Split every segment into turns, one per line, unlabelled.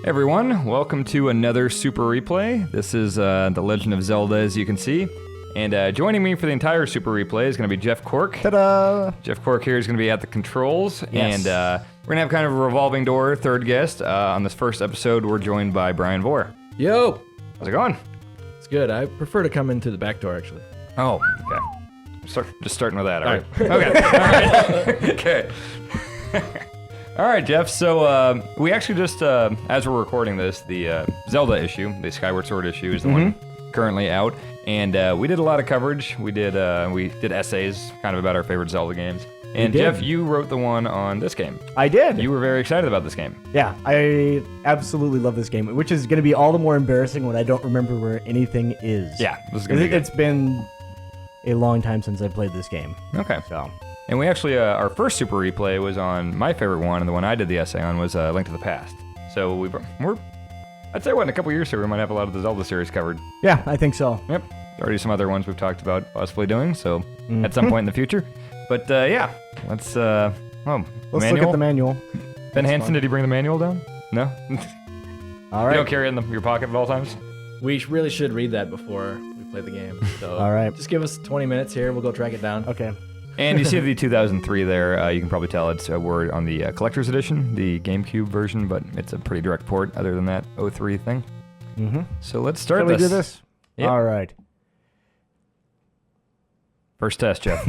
Hey everyone, welcome to another Super Replay. This is The Legend of Zelda, as you can see. And joining me for the entire Super Replay is going to be Jeff Cork.
Ta-da!
Jeff Cork here is going to be at the controls.
Yes.
And we're going to have kind of a revolving door third guest. On this first episode, we're joined by Bryan Vore.
Yo!
How's it going?
It's good. I prefer to come into the back door, actually.
Oh, okay. Just starting with that, all right? Okay, all right. Okay. All right, Jeff. So we actually just, as we're recording this, the Zelda issue, the Skyward Sword issue, is the one currently out, and we did a lot of coverage. We did essays, kind of about our favorite Zelda games. And Jeff, you wrote the one on this game.
I did.
You were very excited about this game.
Yeah, I absolutely love this game, which is going to be all the more embarrassing when I don't remember where anything is.
Yeah, this is going to be good.
It's been a long time since I played this game.
Okay.
So.
And we actually, our first Super Replay was on my favorite one, and the one I did the essay on was Link to the Past. So we're, I'd say, in a couple years here, we might have a lot of the Zelda series covered.
Yeah, I think so.
Yep. Already some other ones we've talked about possibly doing, so at some point in the future. But yeah, let's look at
the manual.
Ben Hansen, did he bring the manual down? No?
All right.
You don't carry it in your pocket at all times?
We really should read that before we play the game. So
all right.
Just give us 20 minutes here. We'll go track it down.
Okay.
And you see the 2003 there. You can probably tell it's a word on the collector's edition, the GameCube version, but it's a pretty direct port other than that 03 thing.
Mm-hmm.
So let's start
Shall
this.
we do this?
Yep.
All right.
First test, Jeff.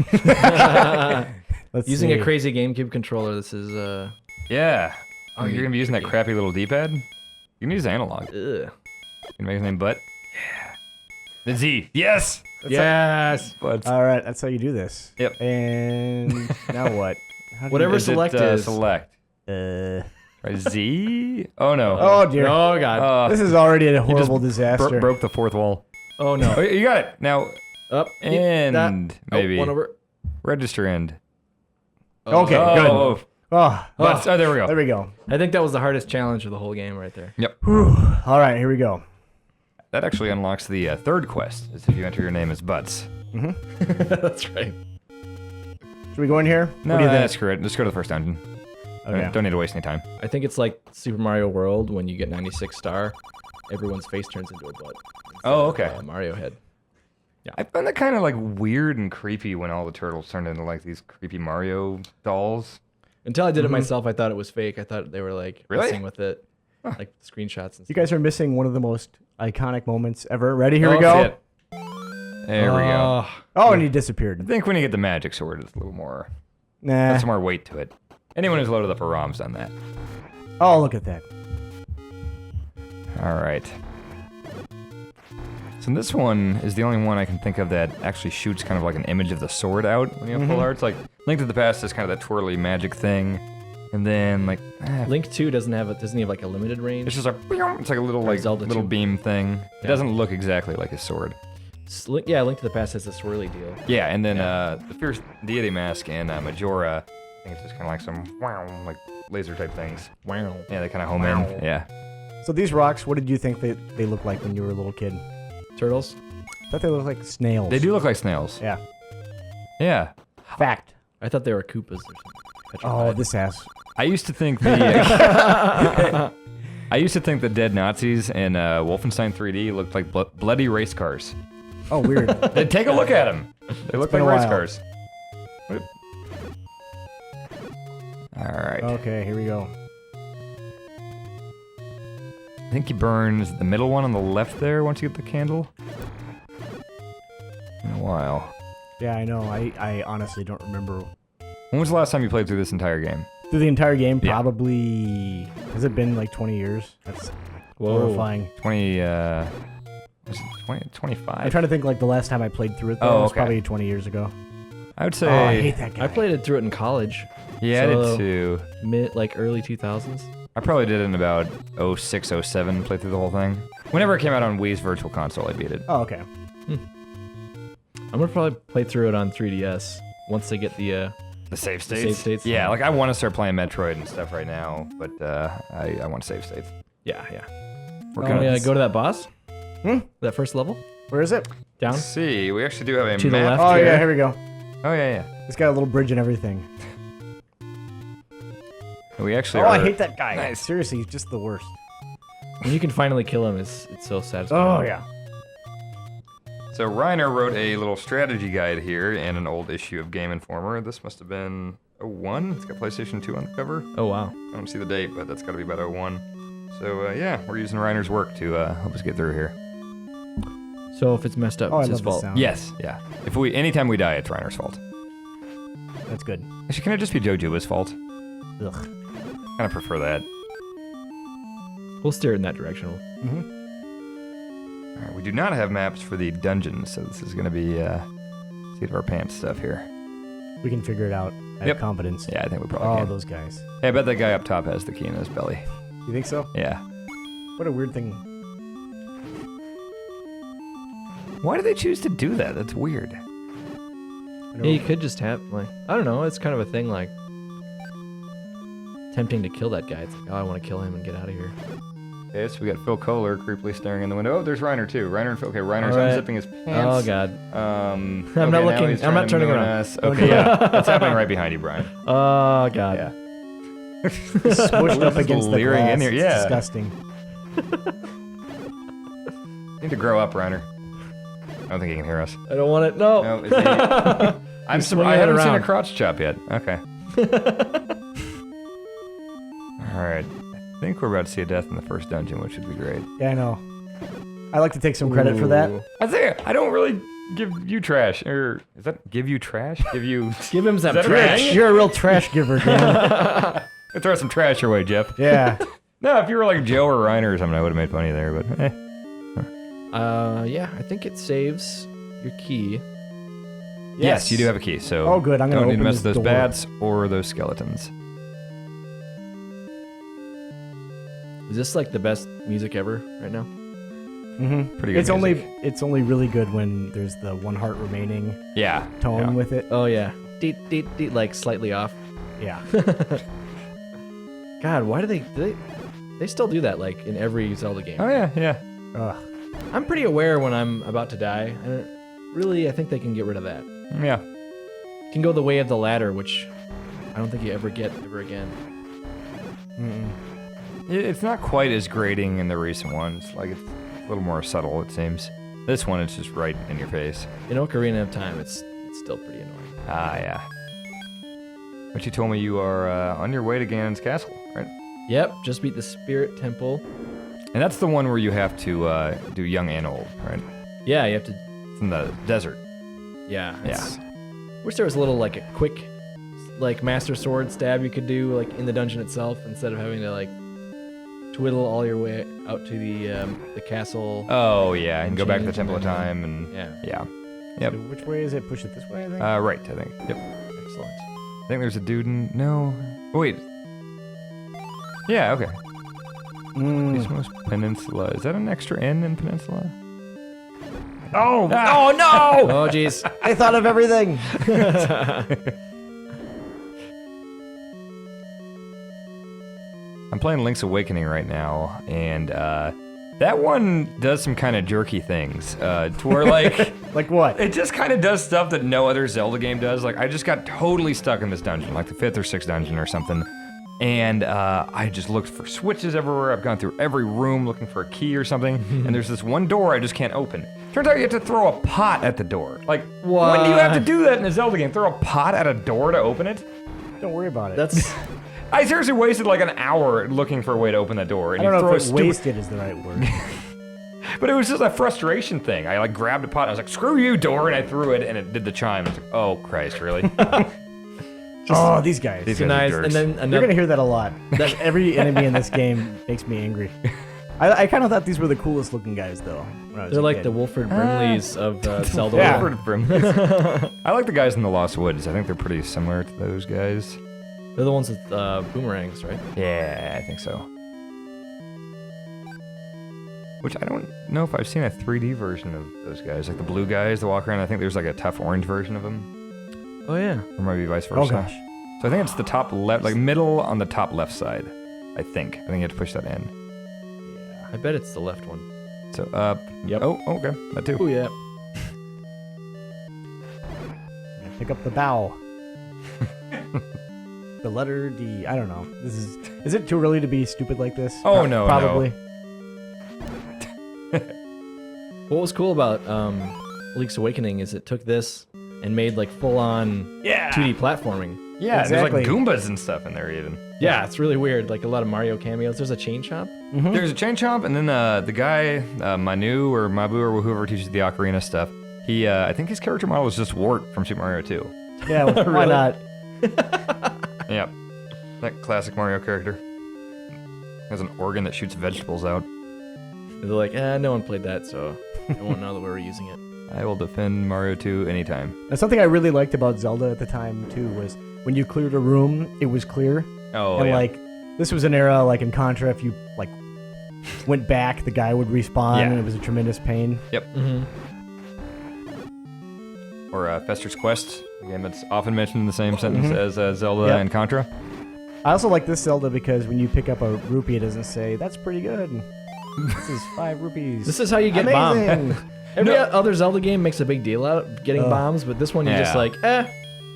Using a crazy GameCube controller, this is...
Yeah. Oh, you're going to be using that crappy little D-pad? You can use analog.
Ugh.
You can make his name Butt? Yeah. The Z. Yes!
Yes!
Butts.
All right, that's how you do this.
Yep.
And now what? How do
Whatever
Is
select
it,
is.
Select.
you...
Right, Z? Oh, no.
Oh, dear.
Oh, God.
This is already a
You just
horrible disaster.
broke the fourth wall.
Oh, no.
Oh, you got it. Now,
Up.
end, maybe.
One over.
Register end.
Okay, good.
Oh, there we go.
There we go.
I think that was the hardest challenge of the whole game right there.
Yep.
All right, here we go.
That actually unlocks the third quest, is if you enter your name as Butts.
That's right.
Should we go in here?
No,
What do you think?
that's correct. Just go to the first dungeon.
Okay.
Don't need to waste any time.
I think it's like Super Mario World when you get 96 star. Everyone's face turns into a butt.
Oh, okay.
Mario head.
I find that kind of like weird and creepy when all the turtles turned into like these creepy Mario dolls.
Until I did it myself, I thought it was fake. I thought they were like
Really?
messing with it. Like screenshots and
You
stuff.
guys are missing one of the most iconic moments ever. Ready? Here we
Oh,
go.
shit.
There we go.
Oh, and he
I
disappeared.
think when you get the magic sword, it's a little more,
Nah.
got some more weight to it. Anyone who's loaded up a ROM's done that.
Oh, look at that.
All right. So this one is the only one I can think of that actually shoots kind of like an image of the sword out when you have full arts. Like Link to the Past is kind of that twirly magic thing, and then like
Link 2 doesn't he have like a limited range?
it's just like it's like a little like
Zelda
little
2.
beam thing. It
Yeah.
doesn't look exactly like his sword.
Link to the Past has a swirly deal.
Yeah, and then the Fierce Deity Mask and Majora, I think it's just kind of like some like laser type things.
Wow.
Yeah, they kind of home in. Yeah.
So these rocks, what did you think they looked like when you were a little kid?
Turtles?
I thought they looked like snails.
They do look like snails.
Yeah.
Yeah.
Fact.
I thought they were Koopas or something.
Oh,
Petrified.
this ass.
I used to think the dead Nazis in Wolfenstein 3D looked like bloody race cars.
Oh, weird.
Take a look at them. They look like
been a
race
while.
cars. All right.
Okay, here we go.
I think you burn is it the middle one on the left there once you get the candle. In a while.
Yeah, I know. I honestly don't remember.
When was the last time you played through this entire game?
Through the entire game,
Yeah.
probably... Has it been like 20 years? That's horrifying.
20, was it 20, 25?
I'm trying to think like the last time I played through it, though.
Oh,
It was
okay.
probably 20 years ago.
I would say...
Oh, I hate that guy.
I played it through it in college.
Yeah, I
So-
did too.
Early 2000s.
I probably did it in about 06, 07, played through the whole thing. Whenever it came out on Wii's Virtual Console, I beat it.
Oh, okay.
I'm gonna probably play through it on 3DS once they get the
The save states?
save states?
Yeah, like I want to start playing Metroid and stuff right now, but I want save states.
yeah.
We're
Oh,
gonna
yeah, go to that boss?
Hmm?
That first level?
Where is it?
Down?
see. We actually do have a
To the
map
left.
Oh,
here.
yeah, here we go.
Oh, yeah.
It's got a little bridge and everything.
We actually
Oh,
are...
I hate that guy.
Nice.
Seriously, he's just the worst.
When you can finally kill him, it's so satisfying.
Oh yeah.
So Reiner wrote a little strategy guide here in an old issue of Game Informer. This must have been 01. It's got PlayStation 2 on the cover.
Oh wow.
I don't see the date, but that's got to be about 01. So yeah, we're using Reiner's work to help us get through here.
So if it's messed up,
Oh, I
it's his
love the
fault.
sound.
Yes, yeah. Anytime we die, it's Reiner's fault.
That's good.
Actually, can it just be Jojoba's fault?
Ugh.
Kind of prefer that.
We'll steer it in that direction.
All right, we do not have maps for the dungeons, so this is going to be seat of our pants stuff here.
We can figure it out. I
Yep.
have confidence.
Yeah, I think we probably
Oh,
can.
those guys.
Hey, I bet that guy up top has the key in his belly.
You think so?
Yeah.
What a weird thing.
Why do they choose to do that? That's weird.
I
Yeah,
don't-
you could just have like I don't know. It's kind of a thing like tempting to kill that guy. It's like, oh, I want to kill him and get out of here.
Okay, so we got Phil Kohler creepily staring in the window. Oh, there's Reiner too. Reiner and Phil. Okay, Reiner's
All right.
unzipping his
Oh
pants.
god.
I'm
not
now
looking.
he's
I'm
trying
not
to
turning
moon
around.
us. Okay, yeah, that's happening right behind you, Brian.
Oh god.
Yeah.
Smushed up
Just
against the
leering
glass.
in here,
It's
yeah.
disgusting.
You need to grow up, Reiner. I don't think he can hear us.
I don't want it. No.
No, is he? I'm
swinging
I
it
haven't seen a
around.
crotch chop yet. Okay. All right. I think we're about to see a death in the first dungeon, which would be great.
Yeah, I know. I like to take some credit for that.
Ooh.
I don't really give you trash, or is that give you trash? Give you
Give him some
that a
trash.
thing?
You're a real trash giver, Dan.
throw some trash your way, Jeff.
Yeah.
No, if you were like Joe or Reiner or something, I would have made funny there. But
Yeah, I think it saves your key.
yes, you do have a key. So
Oh, good. I'm gonna
don't need to
open
mess with
this
those
door.
bats or those skeletons.
Is this like the best music ever right now?
Mm-hmm.
Pretty good music.
It's only really good when there's the one heart remaining
Yeah.
tone
yeah.
with it.
Oh yeah. Deet, deet, deet, like slightly off.
Yeah.
God, why do they still do that like in every Zelda game?
Oh yeah, yeah.
Ugh.
I'm pretty aware when I'm about to die. And really, I think they can get rid of that.
Yeah.
Can go the way of the ladder, which I don't think you ever get ever again.
Mm-mm.
It's not quite as grating in the recent ones. Like it's a little more subtle, it seems. This one, it's just right in your face.
In Ocarina of Time, it's still pretty annoying.
Ah, yeah. But you told me you are on your way to Ganon's castle, right?
Yep, just beat the Spirit Temple.
And that's the one where you have to do young and old, right?
Yeah, you have to.
It's in the desert.
Yeah.
Yeah.
Wish there was a little like a quick, like Master Sword stab you could do like in the dungeon itself instead of having to like twiddle all your way out to the castle.
Oh, yeah, and go back to the
Change
Temple of
and then-
Time, and
Yeah.
Yep.
So which way is it? Push it this way, I think?
Right, I think. Yep.
Excellent.
I think there's a dude in... No. Oh, wait. Yeah, okay. East Most Peninsula. Is that an extra N in Peninsula?
Oh!
Oh, no!
Oh jeez.
I thought of everything!
I'm playing Link's Awakening right now, and that one does some kind of jerky things. To where, like...
Like what?
It just kind of does stuff that no other Zelda game does. Like, I just got totally stuck in this dungeon, like the 5th or 6th dungeon or something. And I just looked for switches everywhere. I've gone through every room looking for a key or something. And there's this one door I just can't open. Turns out you have to throw a pot at the door. Like, when do you have to do that in a Zelda game? Throw a pot at a door to open it?
Don't worry about it.
That's
I seriously wasted like an hour looking for a way to open that door. And
I don't
you
know
throw
if
a
it
stupid...
wasted is the right word.
But it was just a frustration thing. I like grabbed a pot and I was like, screw you, door, and I threw it and it did the chime. I was like, oh, Christ, really?
Oh, these guys.
These guys are
nice.
jerks.
And then
You're
another.
gonna hear that a lot. Every enemy in this game makes me angry. I kind of thought these were the coolest looking guys, though. When I was
They're
a
like
kid.
the Wolford Brimleys of Zelda.
Yeah.
World.
I like the guys in the Lost Woods. I think they're pretty similar to those guys.
They're the ones with boomerangs, right?
Yeah, I think so. Which I don't know if I've seen a 3D version of those guys. Like the blue guys that walk around, I think there's like a tough orange version of them.
Oh yeah.
Or maybe vice versa.
Oh gosh.
So I think it's the top left, like middle on the top left side. I think you have to push that in.
I bet it's the left one.
So up.
Yep.
Oh, okay. That too.
Oh yeah.
Pick up the bow. The letter D. I don't know. Is it too early to be stupid like this?
Oh, no,
Probably.
What was cool about Link's Awakening is it took this and made like full-on 2D platforming.
Yeah,
Exactly.
there's like Goombas and stuff in there even.
Yeah, it's really weird. Like a lot of Mario cameos. There's a chain chomp.
There's a chain chomp, and then the guy, Manu or Mabu or whoever teaches the ocarina stuff, he, I think his character model is just Wart from Super Mario 2.
Yeah, why
Really?
not?
Yep. That classic Mario character. Has an organ that shoots vegetables out.
They're like, no one played that, so I won't know that we were using it.
I will defend Mario 2 anytime.
Now, something I really liked about Zelda at the time too was when you cleared a room, it was clear.
Oh,
And
yeah.
like, this was an era like in Contra, if you like went back, the guy would respawn,
Yeah.
and it was a tremendous pain.
Or Fester's Quest, a game that's often mentioned in the same sentence as Zelda
Yep.
and Contra.
I also like this Zelda because when you pick up a rupee, it doesn't say that's pretty good. This is 5 rupees.
This is how you get
Amazing.
bombed. Every other Zelda game makes a big deal out of getting bombs, but this one you're just
Yeah.
like,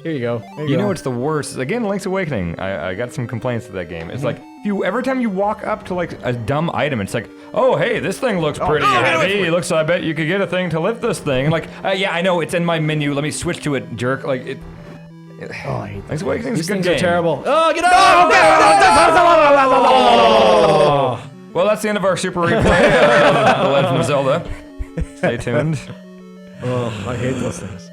here you go.
There
You
go.
know what's the worst? Again, Link's Awakening. I got some complaints with that game. It's like every time you walk up to like a dumb item, it's like, oh hey, this thing looks pretty heavy. Looks, I bet you could get a thing to lift this thing. And like, yeah, I know it's in my menu. Let me switch to it, jerk. Like it.
Oh, I hate that.
Link's Awakening is
These
a good
things
game.
are terrible. Oh, get off!
Well, that's the end of our super replay of The Legend of Zelda. Stay tuned.
Oh, I hate those things.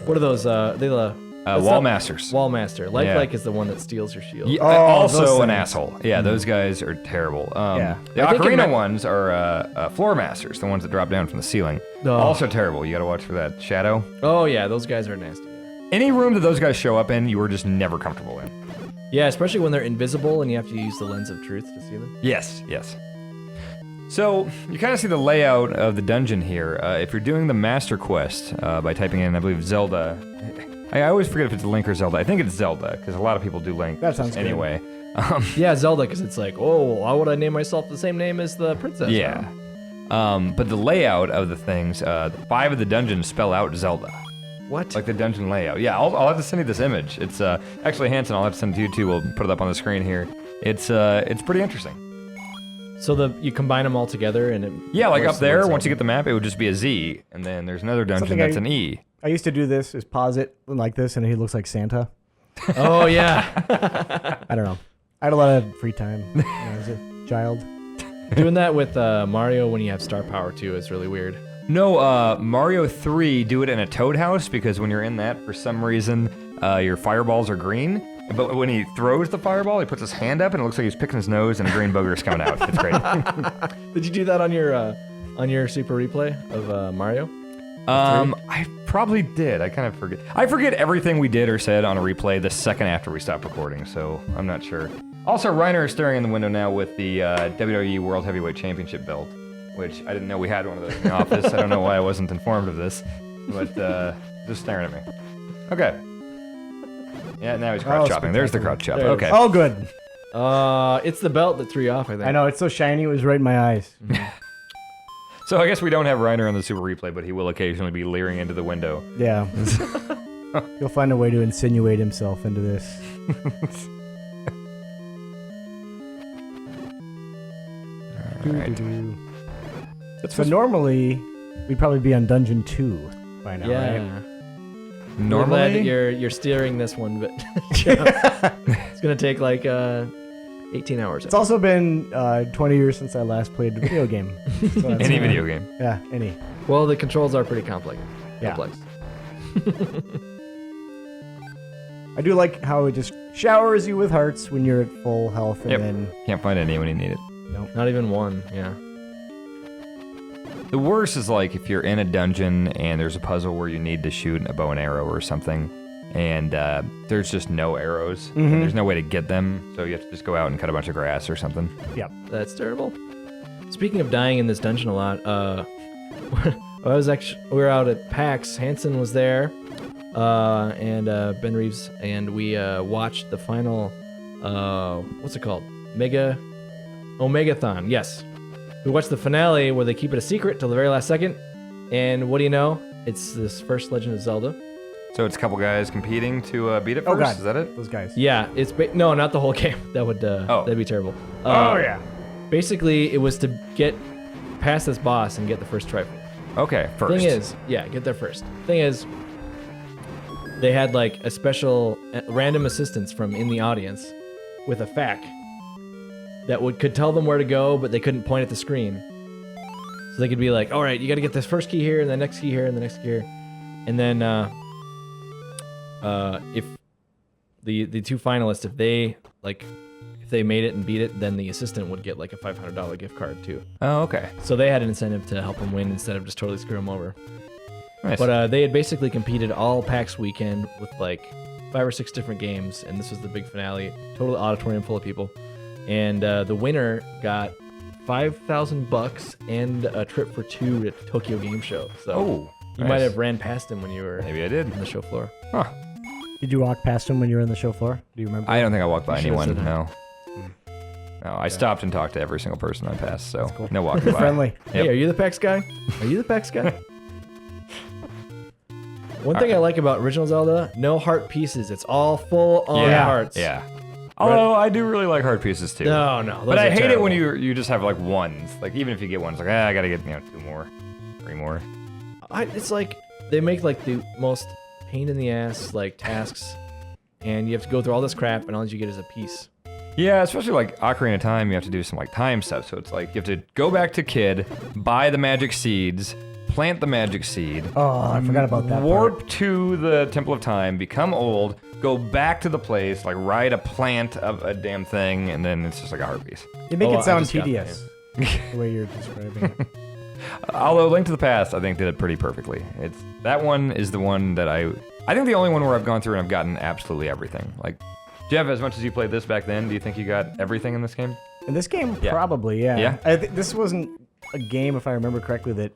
What are those?
Wall Masters.
Wall Master. Like
Yeah.
is the one that steals your shield.
Yeah,
Oh, those
also an
things.
asshole. Yeah, those guys are terrible.
Yeah.
The
I think it
Ocarina
might-
ones are Floor Masters, the ones that drop down from the ceiling.
Oh.
Also terrible. You gotta watch for that shadow.
Oh yeah, those guys are nasty.
Any room that those guys show up in, you are just never comfortable in.
Yeah, especially when they're invisible and you have to use the lens of truth to see them.
Yes, yes. So, you kind of see the layout of the dungeon here. If you're doing the Master Quest by typing in, I believe, Zelda. I always forget if it's Link or Zelda. I think it's Zelda, because a lot of people do Link.
That sounds good.
anyway.
Yeah, Zelda, because it's like, oh, why would I name myself the same name as the princess?
Yeah. But the layout of the things, 5 of the dungeons spell out Zelda.
What?
Like the dungeon layout. Yeah, I'll have to send you this image. It's actually Hanson. I'll have to send it to you too. We'll put it up on the screen here. It's pretty interesting.
So you combine them all together and it.
Yeah, like
works
up there,
towards
once you
Zelda.
get the map, it would just be a Z, and then there's another dungeon
Something
that's
I-
an E.
I used to do this, is pause it like this, and he looks like Santa.
Oh yeah.
I don't know. I had a lot of free time when I was a child.
Doing that with Mario when you have star power too is really weird.
No, Mario 3, do it in a Toad house, because when you're in that, for some reason, your fireballs are green. But when he throws the fireball, he puts his hand up, and it looks like he's picking his nose, and a green booger is coming out. It's great.
Did you do that on your Super Replay of Mario?
I probably did. I kind of forget. I forget everything we did or said on a replay the second after we stopped recording, so I'm not sure. Also, Reiner is staring in the window now with the WWE World Heavyweight Championship belt, which I didn't know we had one of those in the office. I don't know why I wasn't informed of this, but just staring at me. Okay. Yeah, now he's crouch chopping. There's the crouch chop.
There it
Okay.
Oh, good.
It's the belt that threw you off, I think.
I know, it's so shiny, it was right in my eyes.
So I guess we don't have Reiner on the Super Replay, but he will occasionally be leering into the window.
Yeah. He'll find a way to insinuate himself into this.
Alright.
So normally, we'd probably be on Dungeon 2 by now,
Yeah.
right?
We're glad that
Normally,
you're steering this one, but it's gonna take like 18 hours.
It's also been 20 years since I last played a video game. So that's,
any video game.
Yeah, any.
Well, the controls are pretty complex.
Yeah.
Complex.
I do like how it just showers you with hearts when you're at full health, and
Yep.
then
Can't find any when you need it.
Not even one. Yeah.
The worst is like if you're in a dungeon and there's a puzzle where you need to shoot a bow and arrow or something, and there's just no arrows, and there's no way to get them, so you have to just go out and cut a bunch of grass or something.
yep.
That's terrible. Speaking of dying in this dungeon a lot, we were out at PAX. Hanson was there, and Ben Reeves, and we watched the final. What's it called? Omegathon. Yes, we watched the finale where they keep it a secret till the very last second. And what do you know? It's this first Legend of Zelda.
So it's a couple guys competing to beat it
Oh,
first.
God.
Is that it?
Those guys.
Yeah, it's no, not the whole game. That would that'd be terrible.
Oh, yeah.
Basically, it was to get pass this boss and get the first trophy.
Okay, first.
Thing is, yeah, get there first. Thing is, they had like a special random assistance from in the audience with a fac that could tell them where to go, but they couldn't point at the screen. So they could be like, all right, you got to get this first key here, and the next key here, and the next key here. And then if the two finalists, if they made it and beat it, then the assistant would get like a $500 gift card too.
Oh, okay.
So they had an incentive to help them win instead of just totally screw them over.
Nice.
But they had basically competed all PAX weekend with like 5 or 6 different games, and this was the big finale. Total auditorium full of people, and the winner got $5,000 and a trip for 2 at Tokyo Game Show. So you might have ran past him when you were
Maybe I did.
on the show floor.
Huh.
Did you walk past him when you were on the show floor? Do you remember?
I don't think I walked by
You should've
anyone.
said that.
No. No, I stopped and talked to every single person I passed, so
cool.
no walking by.
Friendly.
Hey, are you the PAX guy? Are you the PAX guy? One thing I like about original Zelda, no heart pieces. It's all full on hearts.
Yeah. Although I do really like heart pieces too.
No, those
But I
are
hate it when
terrible.
you just have like ones. Like even if you get one, it's like I gotta get 2 more, 3 more.
It's like they make like the most pain in the ass like tasks, and you have to go through all this crap, and all you get is a piece.
Yeah, especially like Ocarina of Time, you have to do some like time stuff. So it's like you have to go back to Kid, buy the magic seeds, plant the magic seed.
Oh, I forgot about that
Warp
part.
to the Temple of Time, become old, go back to the place, like ride a plant of a damn thing, and then it's just like a heart piece.
You make
Oh, I
it sound
just got
tedious. The way you're describing it.
Although Link to the Past, I think did it pretty perfectly. That one is the one that I think the only one where I've gone through and I've gotten absolutely everything. Like, Jeff, as much as you played this back then, do you think you got everything in this game?
In this game,
Yeah.
probably, yeah.
Yeah?
I think this wasn't a game, if I remember correctly, that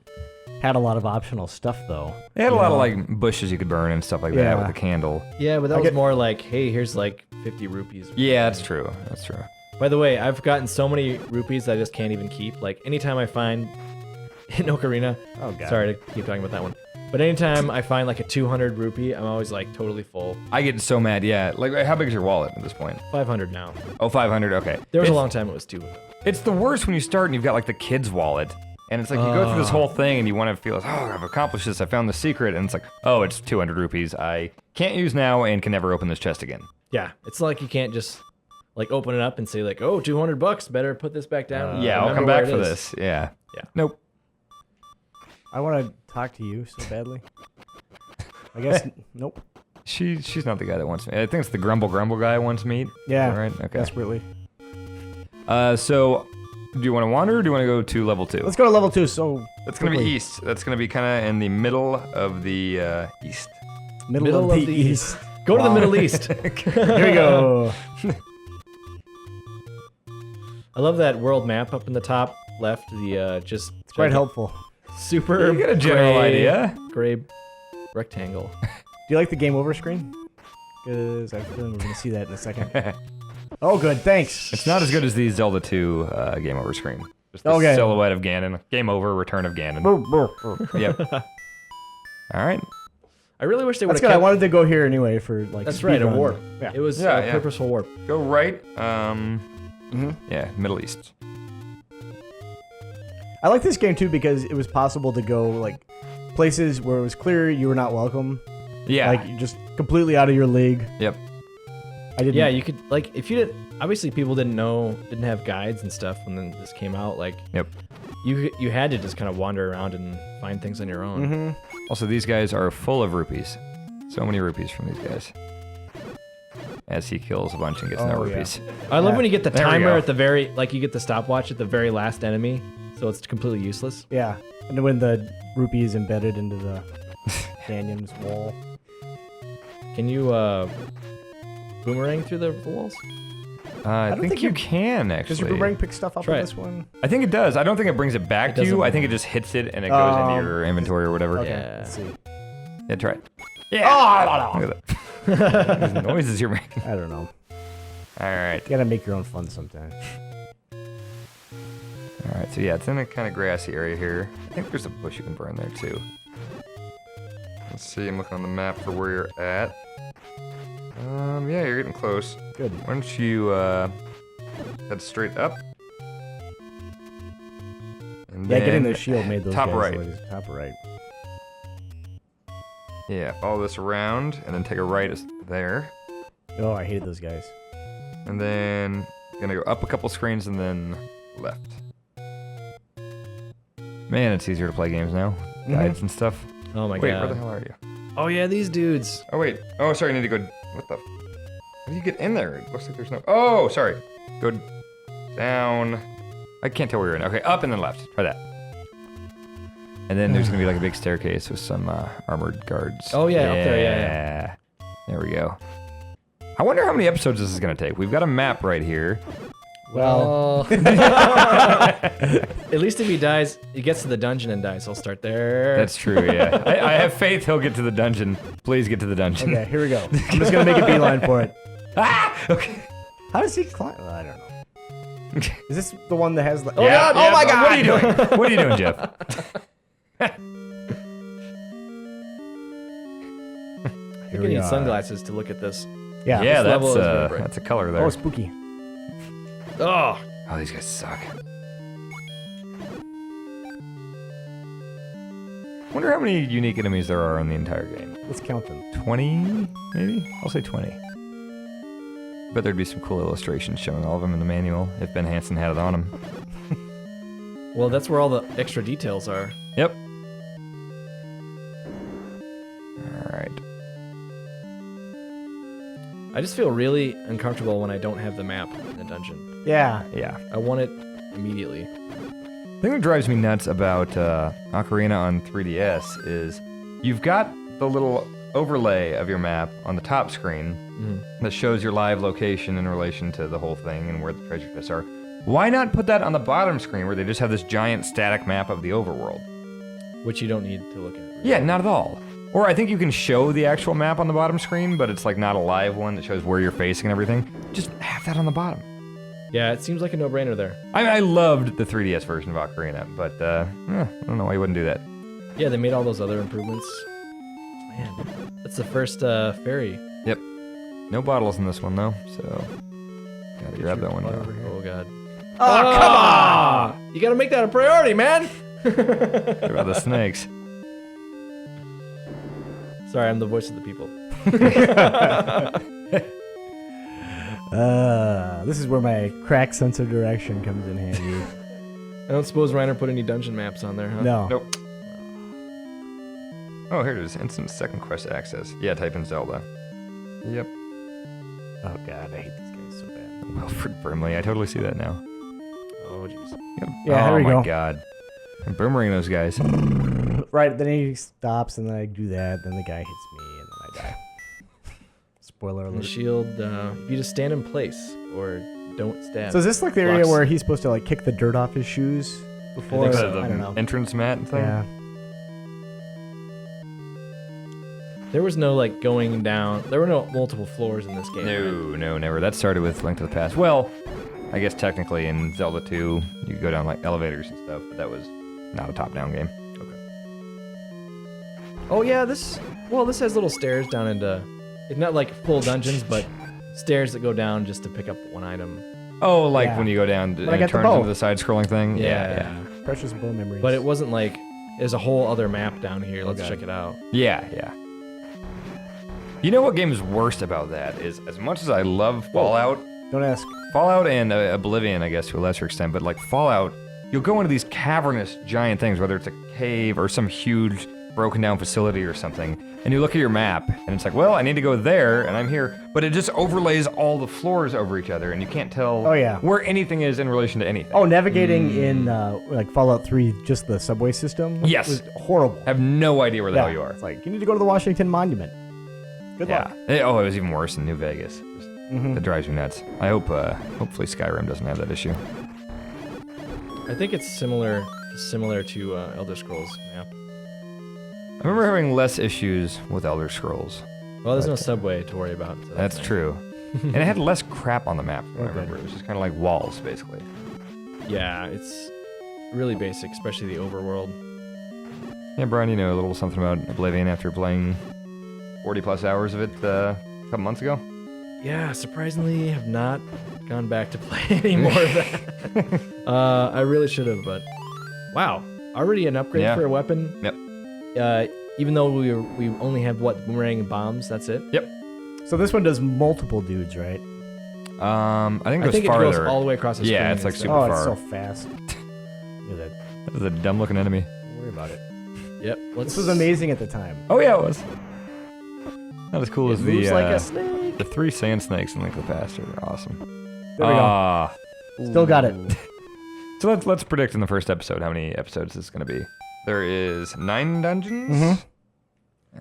had a lot of optional stuff, though.
It had a
You
lot of
know?
like bushes you could burn and stuff like that
Yeah.
with the candle.
Yeah, but that
I
was
get-
more like, hey, here's like 50 rupees.
Yeah, that's true. That's true.
By the way, I've gotten so many rupees that I just can't even keep. Like anytime I find in Ocarina,
Oh, God.
sorry to keep talking about that one, but anytime I find like a 200 rupee, I'm always like totally full.
I get so mad. Yeah, like how big is your wallet at this point?
500 now.
Oh, 500. Okay.
There was a
It's-
long time it was 2.
It's the worst when you start and you've got like the kid's wallet. And it's like you go through this whole thing and you want to feel like, oh, I've accomplished this. I found the secret. And it's like, oh, it's 200 rupees. I can't use now and can never open this chest again.
Yeah, it's like you can't just like open it up and say like, oh, $200, better put this back down. and
Yeah, I'll
remember
come
where
back
it
for
is.
this. Yeah.
Yeah.
Nope.
I want to talk to you so badly. I guess, nope.
She's not the guy that wants me. I think it's the grumble guy wants meat.
Yeah,
Is that right? Okay.
desperately.
So, do you want to wander or do you want to go to level 2?
Let's go to level 2, so...
That's going to be
quickly.
east. That's going to be kind of in the middle of the east.
Middle of the east.
Go to the
Wow.
Middle East.
Here we go.
I love that world map up in the top left. The just
It's quite helpful.
super.
You get a general
gray-
idea.
Gray rectangle.
Do you like the game over screen? Because I have a feeling we're going to see that in a second. Oh, good. Thanks.
It's not as good as the Zelda 2 game over screen. Just the
Okay.
silhouette of Ganon. Game over, Return of Ganon.
Brr, brr, brr.
Yep. All right.
I really wish they would
That's
have
good. I
kept.
wanted to go here anyway for like.
That's right, a
speedrun.
warp.
Yeah.
It was
Yeah,
a
yeah.
purposeful warp.
Go right.
Mhm.
Yeah, Middle East.
I like this game too because it was possible to go like places where it was clear you were not welcome.
Yeah.
Like you're just completely out of your league.
Yep.
I didn't.
Yeah, you could like if you didn't. Obviously, people didn't have guides and stuff when this came out. Like,
Yep.
you had to just kind of wander around and find things on your own.
Mm-hmm.
Also, these guys are full of rupees. So many rupees from these guys. As he kills a bunch and gets no
Oh, yeah.
rupees.
I love
Yeah.
when you get the
There we
timer
go.
at the very like you get the stopwatch at the very last enemy, so it's completely useless.
Yeah, and when the rupee is embedded into the canyon's wall.
Can you boomerang through the walls?
I
don't
think
think
you
you-
can
Does
actually.
your boomerang pick stuff up
Try
in
it.
this one?
I think it does. I don't think it brings it back
It
to you.
doesn't-
I think it just hits it and it goes into your inventory or whatever.
Okay,
Yeah.
let's see.
Yeah, try it. Yeah. Look at that. Those noises you're making.
I don't know.
All right.
You gotta make your own fun sometimes.
All right. So yeah, it's in a kind of grassy area here. I think there's a bush you can burn there too. Let's see. I'm looking on the map for where you're at. Yeah, you're getting close.
Good.
Why don't you head straight up? And
Yeah, getting
then
the shield made those
top
guys
right.
like top right.
Yeah, follow this around, and then take a right there.
Oh, I hated those guys.
And then gonna go up a couple screens and then left. Man, it's easier to play games now. Guides and stuff.
Oh my
Wait,
god.
where the hell are you?
Oh yeah, these dudes.
Oh wait. Oh, sorry. I need to go. What the? How do you get in there? It looks like there's no. Oh, sorry. Go down. I can't tell where you're in. Okay, up and then left. Try that. And then there's gonna be like a big staircase with some armored guards.
Oh, yeah, up there, yeah.
There we go. I wonder how many episodes this is gonna take. We've got a map right here.
Well, at least if he dies, he gets to the dungeon and dies. He'll start there.
That's true. Yeah. I have faith he'll get to the dungeon. Please get to the dungeon.
Okay, here we go. I'm just gonna make a beeline for it.
Ah! Okay.
How does he climb? Well, I don't know. Is this the one that has the? Oh
Yeah,
god! Oh my
yeah,
god!
What are you doing? What are you doing, Jeff?
I think I need sunglasses to look at this.
Yeah.
Yeah,
this level is really bright.
that's a color there.
Oh, spooky.
Oh,
Oh, these guys suck. Wonder how many unique enemies there are in the entire game.
Let's count them.
20, maybe? I'll say 20. Bet there'd be some cool illustrations showing all of them in the manual if Ben Hansen had it on him.
well, that's where all the extra details are.
Yep. Alright.
I just feel really uncomfortable when I don't have the map in the dungeon.
Yeah.
Yeah.
I want it immediately.
The thing that drives me nuts about Ocarina on 3DS is you've got the little overlay of your map on the top screen that shows your live location in relation to the whole thing and where the treasure chests are. Why not put that on the bottom screen where they just have this giant static map of the overworld?
Which you don't need to look at. Really.
Yeah, not at all. Or I think you can show the actual map on the bottom screen, but it's like not a live one that shows where you're facing and everything. Just have that on the bottom.
Yeah, it seems like a no-brainer there.
I loved the 3DS version of Ocarina, but I don't know why you wouldn't do that.
Yeah, they made all those other improvements. Man, that's the first fairy.
Yep. No bottles in this one though, so gotta grab that one.
Oh god.
Oh, come on!
You gotta make that a priority, man!
What about the snakes?
Sorry, I'm the voice of the people.
This is where my cracked sense of direction comes in handy.
I don't suppose Reiner put any dungeon maps on there, huh?
No.
Nope. Oh, here it is. Instant second quest access. Yeah, type in Zelda. Yep.
Oh god, I hate these guys so bad.
Wilfred Brimley. I totally see that now.
Oh, jeez.
Yep.
Yeah,
oh
there we
my
go.
god. I'm boomering those guys.
Right, then he stops, and then I do that, then the guy hits me, and then I die. Spoiler
And the
alert.
shield, if you just stand in place or don't stab.
So is this like the area
Blocks.
where he's supposed to like kick the dirt off his shoes before?
think so.
I don't know.
Entrance mat thing?
Yeah.
There was no like going down. There were no multiple floors in this game. right?
No, never. That started with Link to the Past. Well, I guess technically in Zelda 2, you go down like elevators and stuff, but that was not a top-down game.
Oh yeah, this has little stairs down into. It's not like full dungeons, but stairs that go down just to pick up one item.
Oh, like
Yeah.
when you go down
But I
and
got
it
the
turns
bow.
into the side-scrolling thing? Yeah.
Precious bow memories.
But it wasn't like there's a whole other map down here. Let's
Okay.
check it out.
Yeah. You know what game is worst about that is, as much as I love Fallout,
Don't ask.
Fallout and Oblivion, I guess, to a lesser extent, but like Fallout, you'll go into these cavernous giant things, whether it's a cave or some huge broken down facility or something, and you look at your map, and it's like, well, I need to go there, and I'm here, but it just overlays all the floors over each other, and you can't tell
Oh, yeah.
where anything is in relation to anything.
Oh, navigating in like Fallout 3, just the subway system.
Yes.
Was horrible.
I have no idea where the
Yeah,
hell you are.
It's like you need to go to the Washington Monument. Good
Yeah.
luck.
It was even worse in New Vegas. That drives me nuts. I hope, hopefully Skyrim doesn't have that issue.
I think it's similar to Elder Scrolls map.
I remember having less issues with Elder Scrolls.
Well, there's no subway to worry about. So
That's
nice.
true. And it had less crap on the map, I
Okay.
remember. It was just kind of like walls, basically.
Yeah, it's really basic, especially the overworld.
Yeah, Brian, you know a little something about Oblivion after playing 40 plus hours of it a couple months ago?
Yeah, surprisingly, have not gone back to play any more of that. I really should have, but Wow, already an upgrade
Yeah.
for a weapon.
Yep.
Even though we only have what, boomerang and bombs. That's it.
Yep.
So this one does multiple dudes, right?
I think it
I think
goes farther.
it goes all the way across the screen.
Yeah, it's like
and
super
Oh,
far.
it's so fast. Look at that.
That was a dumb-looking enemy.
Don't worry about it.
stuff. Yep.
This was amazing at the time.
Oh yeah, it was. Not as cool
It
as
moves
the
like a snake.
the 3 sand snakes in Link to the Past are awesome.
There we go.
Ah.
Still got it.
So let's predict in the first episode how many episodes this is going to be. There is 9 dungeons.
Mhm.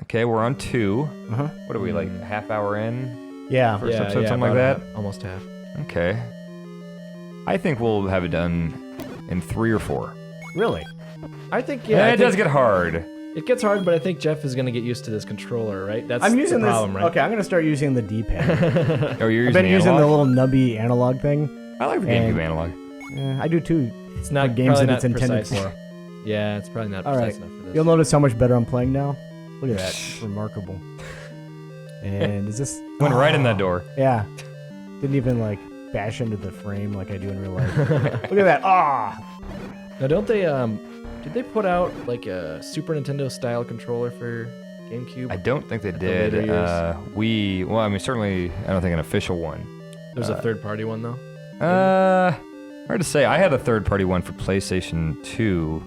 Okay, we're on 2.
Uh-huh.
What are we, like a half hour in?
Yeah.
First episode, something like
about
that?
Almost half.
Okay. I think we'll have it done in 3 or 4.
Really?
I think
Yeah,
I
it does
think
get hard.
It gets hard, but I think Jeff is gonna get used to this controller, right? That's
I'm using
the problem,
this.
right?
Okay, I'm gonna start using the D-pad.
Oh, you're
I've been using
analog?
the little nubby analog thing.
I like the
and-
GameCube analog.
I do too.
It's not
For games
probably
that it's
not
intended
precise.
for.
Yeah, it's probably not
All
precise
right.
enough for this.
You'll notice how much better I'm playing now. Look at that. It's remarkable. And is this...
Went right in that door.
Yeah. Didn't even like bash into the frame like I do in real life. Look at that. Ah!
Now, don't they? Did they put out like a Super Nintendo style controller for GameCube?
I don't think they
At the
did.
later years.
Well, I mean, certainly, I don't think an official one.
There's a third-party one though.
Hard to say. I had a third-party one for PlayStation 2.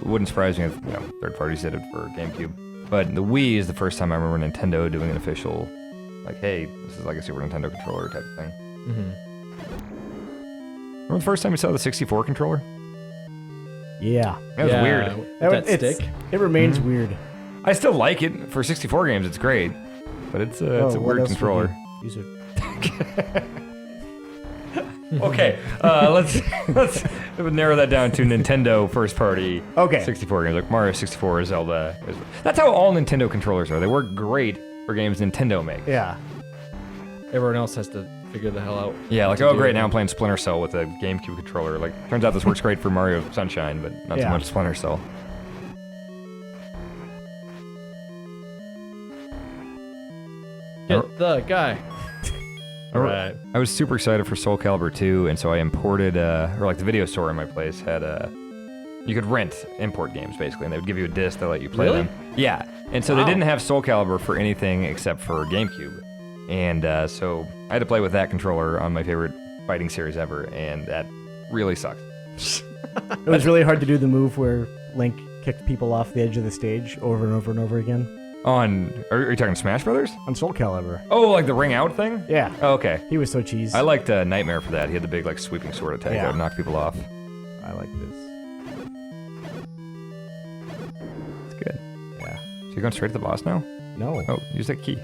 Wouldn't surprise me if third parties did it for GameCube. But the Wii is the first time I remember Nintendo doing an official, like, hey, this is like a Super Nintendo controller type of thing. Remember the first time you saw the 64 controller?
Yeah.
That was weird.
With that
It's-
stick.
It remains weird.
I still like it for 64 games. It's great, but it's a
Oh, what
weird
else would
controller.
you use it?
Okay, let's narrow that down to Nintendo first party.
Okay.
64 games like Mario 64, Zelda. That's how all Nintendo controllers are. They work great for games Nintendo makes.
Yeah.
Everyone else has to figure the hell out.
Yeah, like,
to
oh
do.
great, now I'm playing Splinter Cell with a GameCube controller. Like, turns out this works great for Mario Sunshine, but not so
Yeah.
much Splinter Cell.
Get the guy.
All
Right.
I was super excited for Soul Calibur 2, and so I imported, or like the video store in my place had you could rent import games basically, and they would give you a disc that let you play
Really?
them. Yeah, and so
Wow.
they didn't have Soul Calibur for anything except for GameCube, and so I had to play with that controller on my favorite fighting series ever, and that really sucked.
It was really hard to do the move where Link kicked people off the edge of the stage over and over and over again.
Are you talking Smash Brothers?
On Soul Calibur.
Oh, like the ring out thing?
Yeah.
Oh, okay.
He was so cheese.
I liked Nightmare for that. He had the big like sweeping sword attack
Yeah.
that would knock people off.
I like this.
It's good.
Yeah.
So you're going straight to the boss now?
No.
Oh, use that key.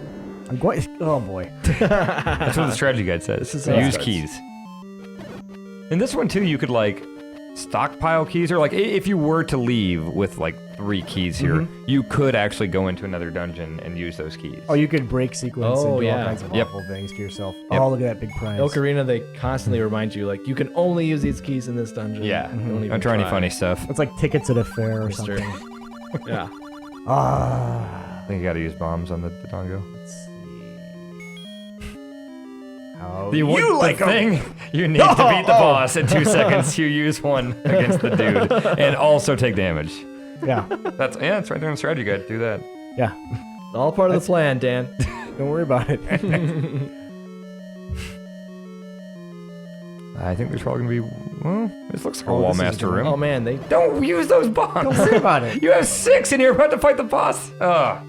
I'm going... Oh, boy.
That's what the strategy guide says.
This is
So
how it
use
starts.
keys. In this one too, you could like stockpile keys, or like if you were to leave with like 3 keys here, you could actually go into another dungeon and use those keys.
Oh, you could break sequence
Oh,
and do
yeah.
all kinds of
Yep.
awful things to yourself.
Yep.
Oh, look at that big prize.
Ocarina, they constantly remind you, like, you can only use these keys in this dungeon.
Yeah.
Don't even
Don't try any funny stuff.
It's like tickets at a fair or
Mister.
something.
Yeah.
Ah.
I think you gotta use bombs on the Dongo.
Let's see. How
The
like 'em.
thing you need to beat the boss in 2 seconds. You use one against the dude and also take damage.
Yeah.
That's it's right there in the strategy guide. Do that.
Yeah.
It's all part of the plan, Dan.
Don't worry about it.
I think there's probably gonna be. Well, this looks like a
Oh,
wall
this is
master
good.
room.
Oh, man, they...
Don't use those bombs.
Don't worry about it.
You have 6 and you're about to fight the boss. Oh,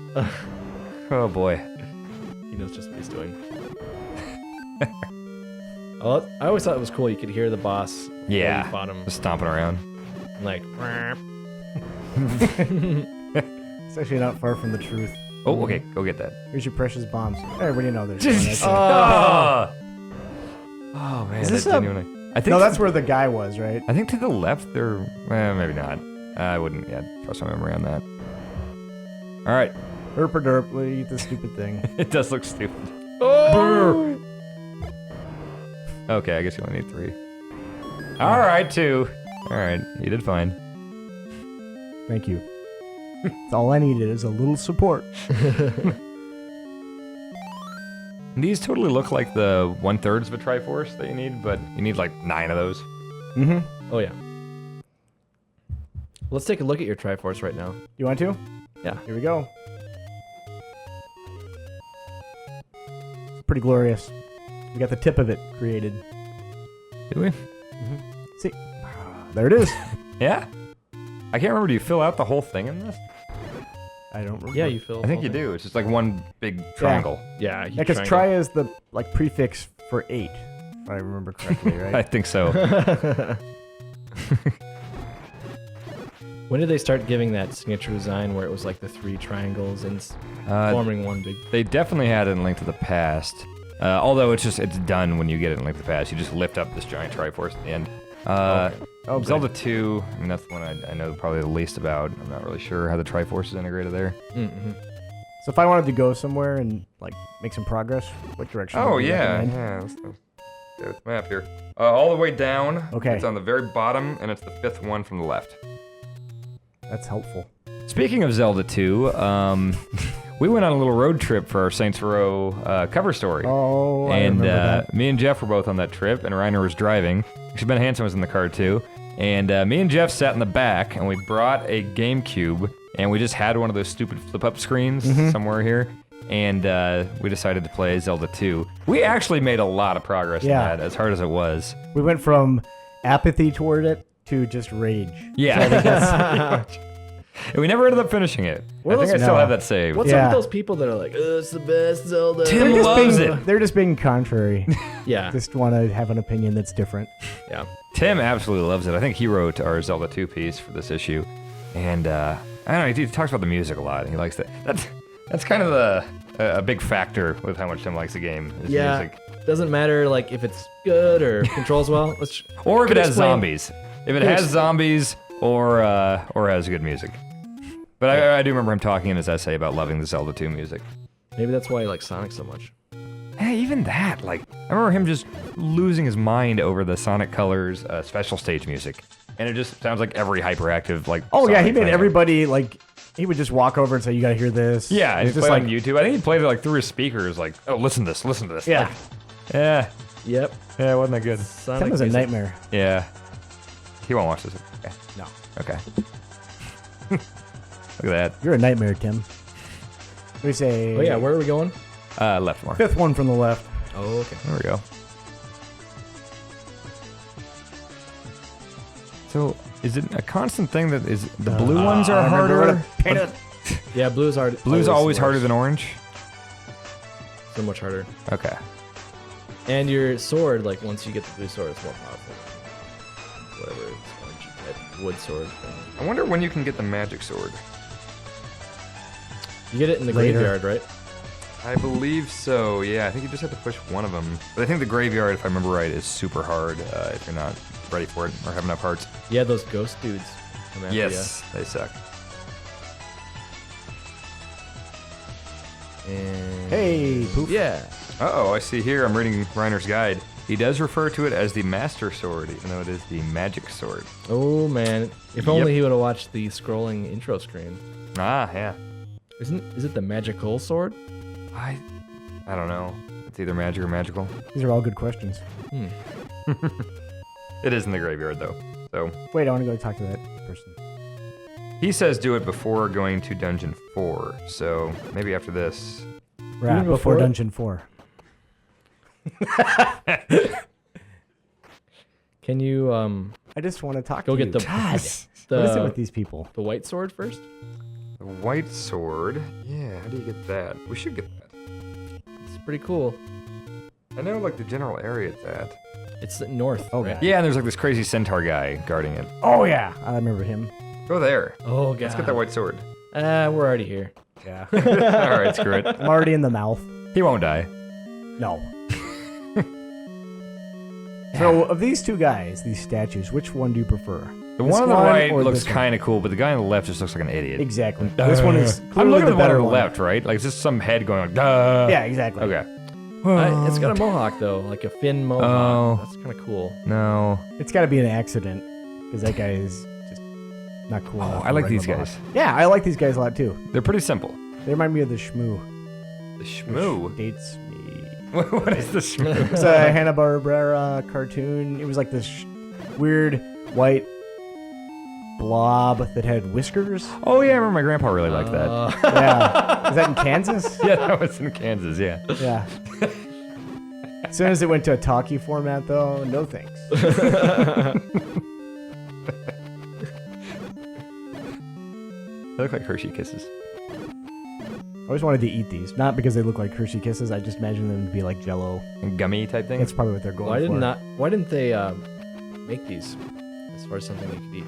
oh boy.
He knows just what he's doing. Oh, I always thought it was cool. You could hear the boss. before
Yeah.
you fought him.
Just stomping around.
Like,
It's actually not far from the truth.
Oh, okay. Go get that.
Here's your precious bombs. Everybody know there's one right there.
Oh man,
Is this
that
a-
genuinely. I think.
No, that's where the guy was, right?
I think to the left there. Maybe not. I wouldn't. Yeah, trust my memory on that. All right.
Derp or derp, let me eat this stupid thing.
It does look stupid.
oh!
Okay, I guess you only need 3. All right, 2. All right, you did fine.
Thank you. That's all I needed is a little support.
These totally look like the 1/3 of a Triforce that you need, but you need like 9 of those.
Mm-hmm.
Oh, yeah. Let's take a look at your Triforce right now.
You want to?
Yeah.
Here we go. It's pretty glorious. We got the tip of it created.
Do we?
See, there it is.
Yeah. I can't remember. Do you fill out the whole thing in this?
I don't remember.
Yeah, you fill.
I think you do. It's just like one big triangle.
Yeah,
Yeah, because try is the like prefix for 8. If I remember correctly, right?
I think so.
When did they start giving that signature design where it was like the 3 triangles and forming one big?
They definitely had it in Link to the Past. Although it's done when you get it in Link to the Past. You just lift up this giant Triforce at the end.
Oh,
Zelda 2, I mean, that's the one I know probably the least about. I'm not really sure how the Triforce is integrated there.
Mm-hmm.
So if I wanted to go somewhere and like make some progress, what direction?
Oh,
would you
yeah.
recommend?
Yeah, let's go. Get the map here. All the way down.
Okay.
It's on the very bottom, and it's the 5th one from the left.
That's helpful.
Speaking of Zelda 2, we went on a little road trip for our Saints Row cover story.
Oh, I
and
remember that.
me and Jeff were both on that trip, and Reiner was driving. Actually, Ben Hansen was in the car too. And me and Jeff sat in the back, and we brought a GameCube, and we just had one of those stupid flip-up screens somewhere here. And we decided to play Zelda 2. We actually made a lot of progress in that, as hard as it was.
We went from apathy toward it to just rage.
Yeah. And we never ended up finishing it. I think I still have that saved.
What's up with those people that are like, oh, it's the best Zelda?
Tim loves it.
They're just being contrary.
Yeah.
Just want to have an opinion that's different.
Yeah.
Tim absolutely loves it. I think he wrote our Zelda 2 piece for this issue. And I don't know, he talks about the music a lot. He likes that. That's kind of a big factor with how much Tim likes the game. Is music.
Doesn't matter like if it's good or controls well.
Or if it has zombies. If it has zombies or has good music. But I do remember him talking in his essay about loving the Zelda 2 music.
Maybe that's why he likes Sonic so much.
Hey, even that, like, I remember him just losing his mind over the Sonic Colors special stage music. And it just sounds like every hyperactive, like,
Oh,
Sonic
yeah, he made
fan.
everybody, like, he would just walk over and say, you gotta hear this.
Yeah, and
it's
he
just
played
like,
on YouTube. I think he played it, like, through his speakers, like, oh, listen to this.
yeah.
Like, yeah,
Yep.
yeah, wasn't that good?
Sonic
Tim is a
music.
nightmare.
Yeah. He won't watch this. Okay.
No.
Okay. Look at
You're a nightmare, Tim. What do you say?
Oh yeah, where are we going?
that. Left more.
5th one from the left.
Oh, okay.
There we go. So, is it a constant thing that is the blue ones are
I remember
harder?
what I painted.
Yeah, blue's hard.
Blue's always
worse.
harder than orange?
So much harder.
Okay.
And your sword, like once you get the blue sword, it's more powerful. Whatever it's orange type wood sword thing.
I wonder when you can get the magic sword.
You get it in the
Later.
graveyard, right?
I believe so, yeah. I think you just have to push one of them. But I think the graveyard, if I remember right, is super hard if you're not ready for it or have enough hearts.
Yeah, those ghost dudes come after
Yes, they suck.
ya. And
Hey, poof.
yeah.
Uh-oh, I see here, I'm reading Reiner's guide. He does refer to it as the Master Sword, even though it is the Magic Sword.
Oh man, if only he would have watched the scrolling intro screen.
Ah, yeah.
Is it the magical sword?
I don't know. It's either magic or magical.
These are all good questions.
It is in the graveyard, though. So
Wait, I want to go talk to that person.
he says do it before going to Dungeon 4. So maybe after this.
Right,
Even
before
before it?
Dungeon 4.
Can you
I just want to talk
go
to
get
you.
the
God, what is it with
the
these people?
the white sword first?
The White Sword. Yeah, how do you get that? We should get that.
It's pretty cool.
I know, like, the general area it's at.
It's north.
Okay.
right?
Yeah, and there's, like, this crazy centaur guy guarding it.
Oh, yeah. I remember him.
Go there.
Oh god.
Let's get that White Sword.
We're already here.
Yeah.
All right, screw it.
I'm already in the mouth.
He won't die.
No. So, of these two guys, these statues, which one do you prefer?
The
This
one on the
one
right
or
looks
this one?
kind of cool, but the guy on the left just looks like an idiot.
Exactly. This one is
I'm
clearly
looking at
the
the one
better
on the
one.
left, right? Like, it's just some head going like, duh.
Yeah, exactly.
Okay.
It's got a mohawk though, like a fin mohawk.
Oh.
That's kind of cool.
No.
It's got to be an accident, because that guy is just not cool enough.
Oh, I
for
like
regular
these guys.
boss. Yeah, I like these guys a lot, too.
They're pretty simple.
They remind me of the Shmoo.
The
which
Shmoo.
dates me.
What is the Shmoo?
It's a Hanna-Barbera cartoon. It was like this weird white blob that had whiskers.
Oh yeah, I remember my grandpa really liked that.
Yeah. Is that in Kansas?
Yeah, that was in Kansas. Yeah.
Yeah. As soon as it went to a talkie format, though, no thanks.
They look like Hershey Kisses.
I always wanted to eat these, not because they look like Hershey Kisses. I just imagine them to be like Jello.
Gummy type thing.
That's probably what they're going for.
Why didn't they make these as far as something you could eat?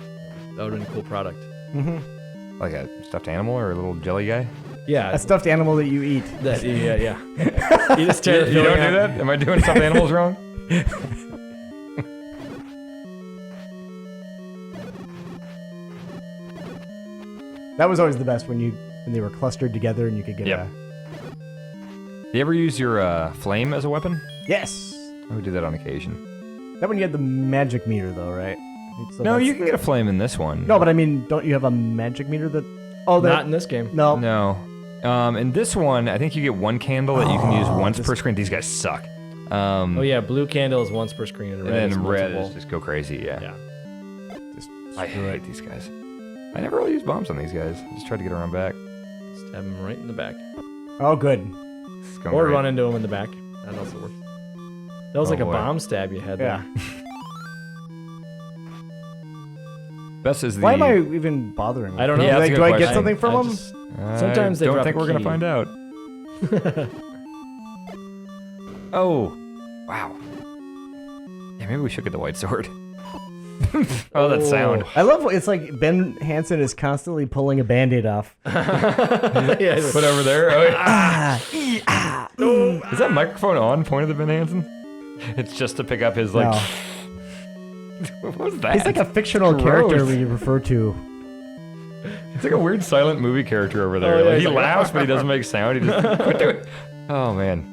That would have been a cool product.
Mm-hmm.
Like a stuffed animal or a little jelly guy.
Yeah.
A stuffed animal that you eat.
Yeah. You just tear the
You don't
filling
do
out.
that? Am I doing stuffed animals wrong?
That was always the best when they were clustered together and you could get
Yep. You ever use your flame as a weapon?
Yes.
I would do that on occasion.
That one you had the magic meter though, right? So
No,
that's-
you can get a flame in this one.
No, but I mean, don't you have a magic meter that? Oh, that.
Not in this game.
No.
No. In this one, I think you get one candle that you can use once
this-
per screen. These guys suck.
Oh yeah, blue candle is once per screen, and
And
red is
then red
multiple.
is just go crazy, yeah.
Yeah.
Just
I
screw it.
hate these guys. I never really use bombs on these guys. Just try to get around back.
Stab him right in the back.
Oh, good.
It's going
Or
great.
run into him in the back. That also works. That was
Oh,
like a
boy.
bomb stab you had
Yeah.
there.
Best is the.
Why am I even bothering?
I don't know.
Yeah, that's a
Like,
good
do I get
question.
something from
I
them?
just-
I
Sometimes they
don't
drop
think
a
we're gonna
key.
find out. Oh, wow. Yeah, maybe we should get the white sword. Oh, that sound.
I love it's like Ben Hansen is constantly pulling a band-aid off.
Yeah,
Put over there. Oh, yeah. Is that microphone on? Pointed at Ben Hansen? It's just to pick up his like.
No.
What was that?
He's like a fictional
Gross.
character we refer to.
It's like a weird silent movie character over there.
Oh, yeah,
Like,
he's
he
like,
laughs, but he doesn't make sound. He just quit doing it. Oh man,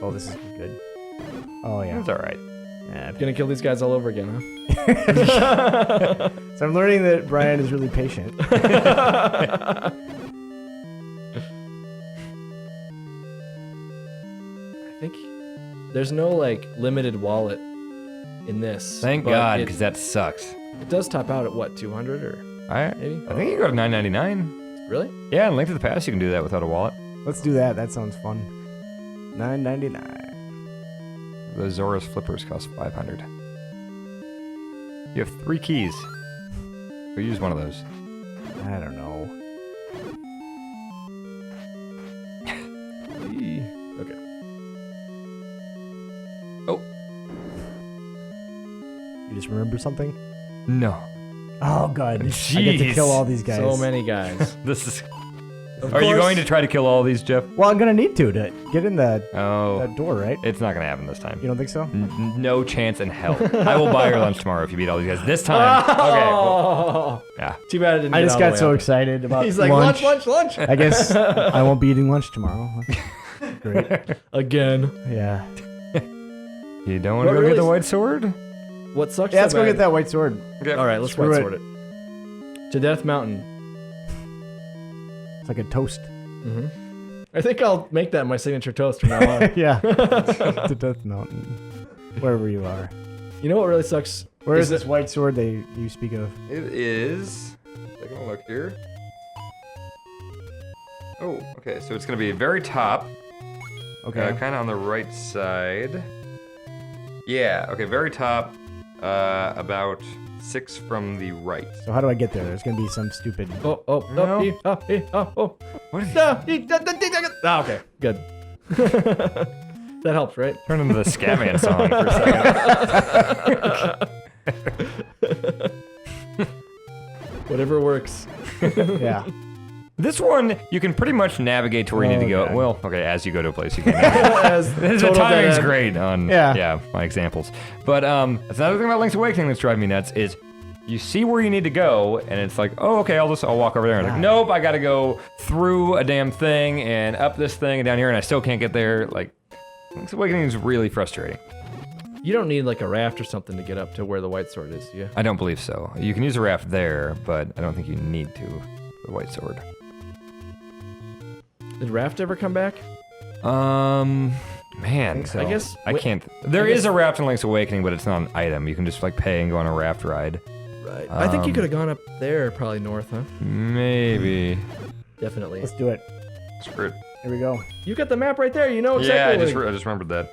Oh, this is good. Oh yeah.
that's all right.
Yeah.
Gonna kill these guys all over again, huh?
So I'm learning that Brian is really patient.
I think there's no like limited wallet in this.
Thank
but
God,
it,
because that sucks.
it does top out at what, 200 or
I
maybe?
think you go to $9.99.
Really?
Yeah, in Link to the Past, you can do that without a wallet.
Let's do that. That sounds fun. $9.99.
The Zora's flippers cost $500. You have 3 keys. So use one of those.
I don't know.
Okay.
Oh
You just remember something?
no!
Oh god. I get to
Jeez.
kill all these guys.
So many guys.
This is.
Of
Are you
course.
going to try to kill all these, Jeff?
Well, I'm gonna need to get in that
Oh,
door, right?
it's not gonna happen this time.
You don't think so?
No chance in hell. I will buy your lunch tomorrow if you beat all these guys. This time. Okay. Well,
Oh,
yeah.
too bad I didn't.
I
get
just
all the
got
way
so
up.
excited about
He's like
lunch.
lunch.
I guess I won't be eating lunch tomorrow. Great.
Again.
Yeah.
You don't want to
What
go get
really
the
s-
white sword?
What sucks?
Yeah, let's
so
go
bad-
get that white sword.
All right, let's
Screw
white
it.
sword it. To Death Mountain.
It's like a toast.
Mm-hmm. I think I'll make that my signature toast from now on.
Yeah. To Death Mountain. Wherever you are.
You know what really sucks?
Where is this white sword you speak of?
It is. Taking a look here. Oh, okay. So it's gonna be very top.
Okay.
Kind of on the right side. Yeah. Okay. Very top. About 6 from the right.
So how do I get there? There's gonna be some stupid.
Oh.
What is
No. Ah, okay. Good. That helps, right?
Turn into the Scatman song for a second.
Whatever works.
Yeah.
This one, you can pretty much navigate to where you need to go.
Okay.
Well, okay, as you go to a place, you can navigate.
As
The
total
timing's
dad.
great on
Yeah.
my examples. But that's another thing about Link's Awakening that's driving me nuts is you see where you need to go, and it's like, oh, okay, I'll walk over there. And like, nope, I gotta go through a damn thing and up this thing and down here, and I still can't get there. Like, Link's Awakening is really frustrating.
You don't need like a raft or something to get up to where the white sword is, do you?
I don't believe so. You can use a raft there, but I don't think you need to. The white sword.
Did raft ever come back?
Man,
so.
I guess
I can't. There is a raft in Link's Awakening, but it's not an item. You can just like pay and go on a raft ride.
Right. I think you could have gone up there, probably north, huh?
Maybe.
Definitely.
Let's do it.
Screw it.
Here we go.
You got the map right there. You know exactly.
Yeah, I just remembered that.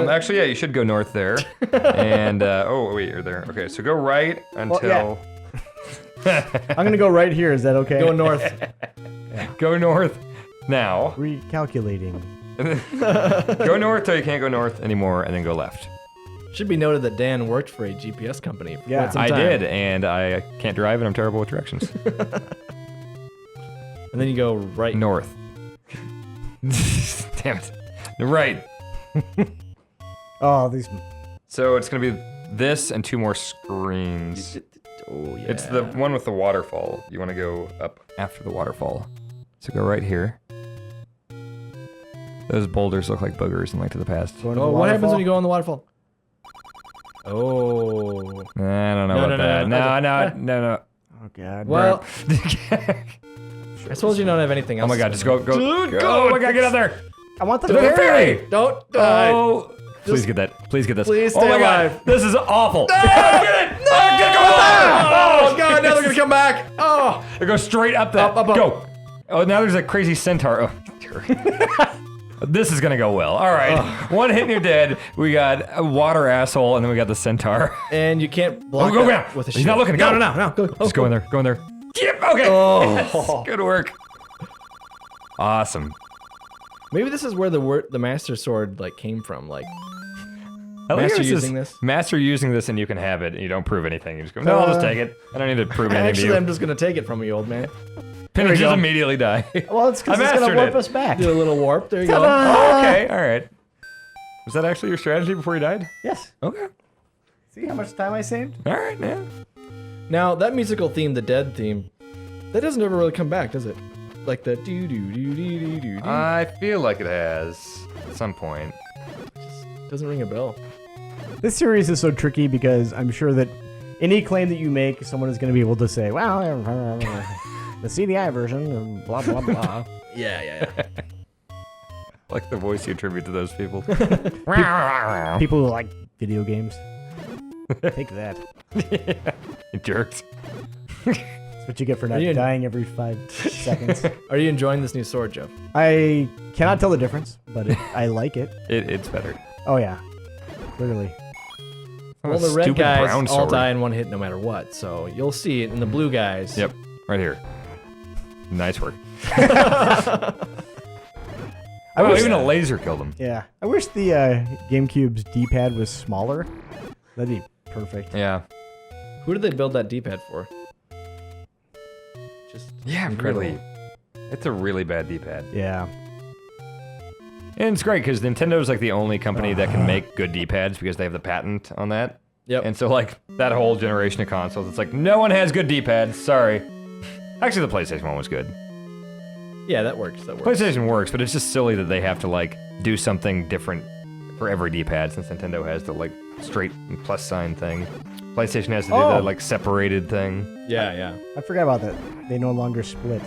Actually, yeah, you should go north there. And oh wait, you're there. Okay, so go right until.
I'm gonna go right here. Is that okay?
Go north.
Go north now.
Recalculating.
Go north till you can't go north anymore, and then go left.
Should be noted that Dan worked for a GPS company. For
Yeah.
quite some
I
time.
did, and I can't drive, and I'm terrible with directions.
And then you go right
North. Damn it. Right.
Oh, these.
So it's gonna be this and 2 more screens.
Oh yeah.
It's the one with the waterfall. You want to go up after the waterfall. So go right here. Those boulders look like boogers in Link to the Past.
Going to
Oh,
the
what happens
waterfall.
when you go on the waterfall? Oh.
I don't know about that. No.
Oh God.
Well, I suppose you don't have anything else.
Oh my God,
to
just
spend
go.
Dude,
Oh my God, get out there.
I want the
There's a
ferry.
ferry.
Don't die.
Oh. Please get that. Please get this.
Please
Oh
stay
my
alive.
God, this is awful.
Get it! No! Oh God, now they're gonna come back. Oh.
It goes straight up that.
Up.
Go. Oh, now there's a crazy centaur. Oh, this is gonna go well. All right, one hit and you're dead. We got a water asshole, and then we got the centaur.
And you can't block
go
that
now.
with a
He's
shield.
not looking. Go.
No. Go.
Just go in there. Go in there. Yep. Okay.
Oh.
Yes, good work. Awesome.
Maybe this is where the master sword like came from. Like
I like
Master
how it says,
using this?
Master using this, and you can have it. And you don't prove anything. You just go. No, I'll just take it. I don't need to prove anything
actually,
to
I'm
you.
just gonna take it from you, old man.
And
we
just
go.
immediately die.
Well, it's because
I
it's gonna
mastered
warp
it.
us back.
Do a little warp. There you go.
Oh, okay. All right. Was that actually your strategy before you died?
Yes.
Okay.
See how much time I saved?
All right, man.
Now that musical theme, the dead theme, that doesn't ever really come back, does it? Like the do do do do do do.
I feel like it has at some point.
Doesn't ring a bell.
This series is so tricky because I'm sure that any claim that you make, someone is going to be able to say, well, the CDI version, and blah, blah, blah.
Yeah.
Like the voice you attribute to those people.
People who like video games. Take that.
You jerks.
That's what you get for not
you-
dying every 5 seconds.
Are you enjoying this new sword, Jeff?
I cannot tell the difference, but I like it.
It's better.
Oh, yeah. Clearly.
Oh,
Well, the red
stupid
guys
brown
all
sword.
die in one hit no matter what, so you'll see it in the blue guys.
Yep, right here. Nice work.
I wish,
even a laser killed him.
yeah. I wish the GameCube's D-pad was smaller. That'd be perfect.
Yeah.
Who did they build that D-pad for? Just
Yeah, really. It's a really bad D-pad.
Yeah.
And it's great because Nintendo's like the only company that can make good D-pads because they have the patent on that.
Yep.
And so like that whole generation of consoles, it's like no one has good D-pads. Sorry. Actually, the PlayStation one was good.
Yeah, that works.
PlayStation works, but it's just silly that they have to like do something different for every D-pad since Nintendo has the like straight plus sign thing. PlayStation has to do the like separated thing.
Yeah.
I forgot about that. They no longer split.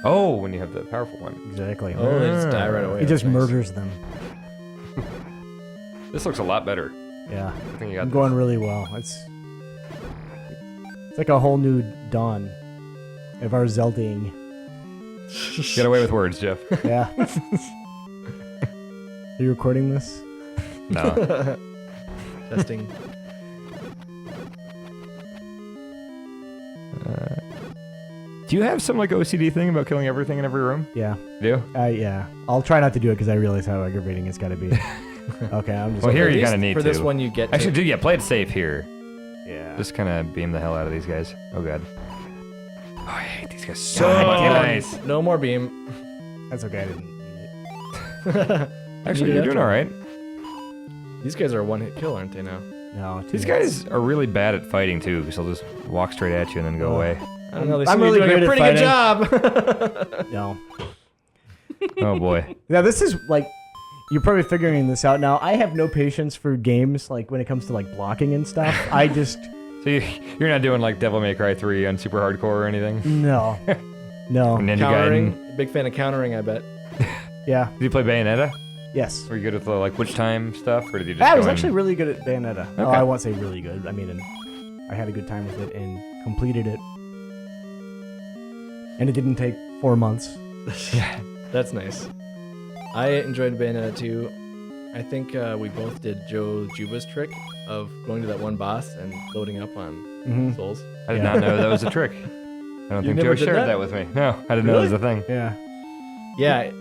Oh, when you have the powerful one.
Exactly.
Oh, they just die right away.
He just
That's nice.
murders them.
This looks a lot better.
Yeah.
I think you
I'm
got
going really well. It's like a whole new dawn of our Zeldaing.
Get away with words, Jeff.
Yeah. Are you recording this?
No.
Testing.
Do you have some like OCD thing about killing everything in every room?
Yeah.
You do?
Yeah. I'll try not to do it because I realize how aggravating it's got to be. Okay, I'm just.
Well, here
At
you
least
kind of need
for
to.
this one, you get
Actually, play it safe here.
Yeah.
Just kind of beam the hell out of these guys. Oh, God. Oh, I hate these guys so
God,
much.
damn it.
Nice.
No more beam.
That's okay. I didn't need it.
Actually, you're doing all right.
These guys are a one-hit kill, aren't they now?
No.
These guys are really bad at fighting, too, because they'll just walk straight at you and then go away.
I don't know. They
I'm
seem
really
to be doing
great
a
at
pretty good job.
No.
Oh, boy.
Yeah, this is like. You're probably figuring this out now. I have no patience for games like when it comes to like blocking and stuff. I just
So you're not doing like Devil May Cry 3 on super hardcore or anything?
no. No.
Ninja
Countering.
Gaiden?
Big fan of countering, I bet.
Yeah.
Did you play Bayonetta?
Yes.
Were you good with the like which time stuff, or did you just?
I
go
was
in-
actually really good at Bayonetta. Oh,
Okay.
I won't say really good. I mean, I had a good time with it and completed it. And it didn't take 4 months.
Yeah, that's nice. I enjoyed Bayonetta 2. I think we both did Joe Juba's trick of going to that one boss and loading up on
Mhm.
souls.
I did not know that was a trick. I don't think
never
Joe
did
shared
that?
that with me. No, I didn't know it was a thing.
Yeah.
Yeah,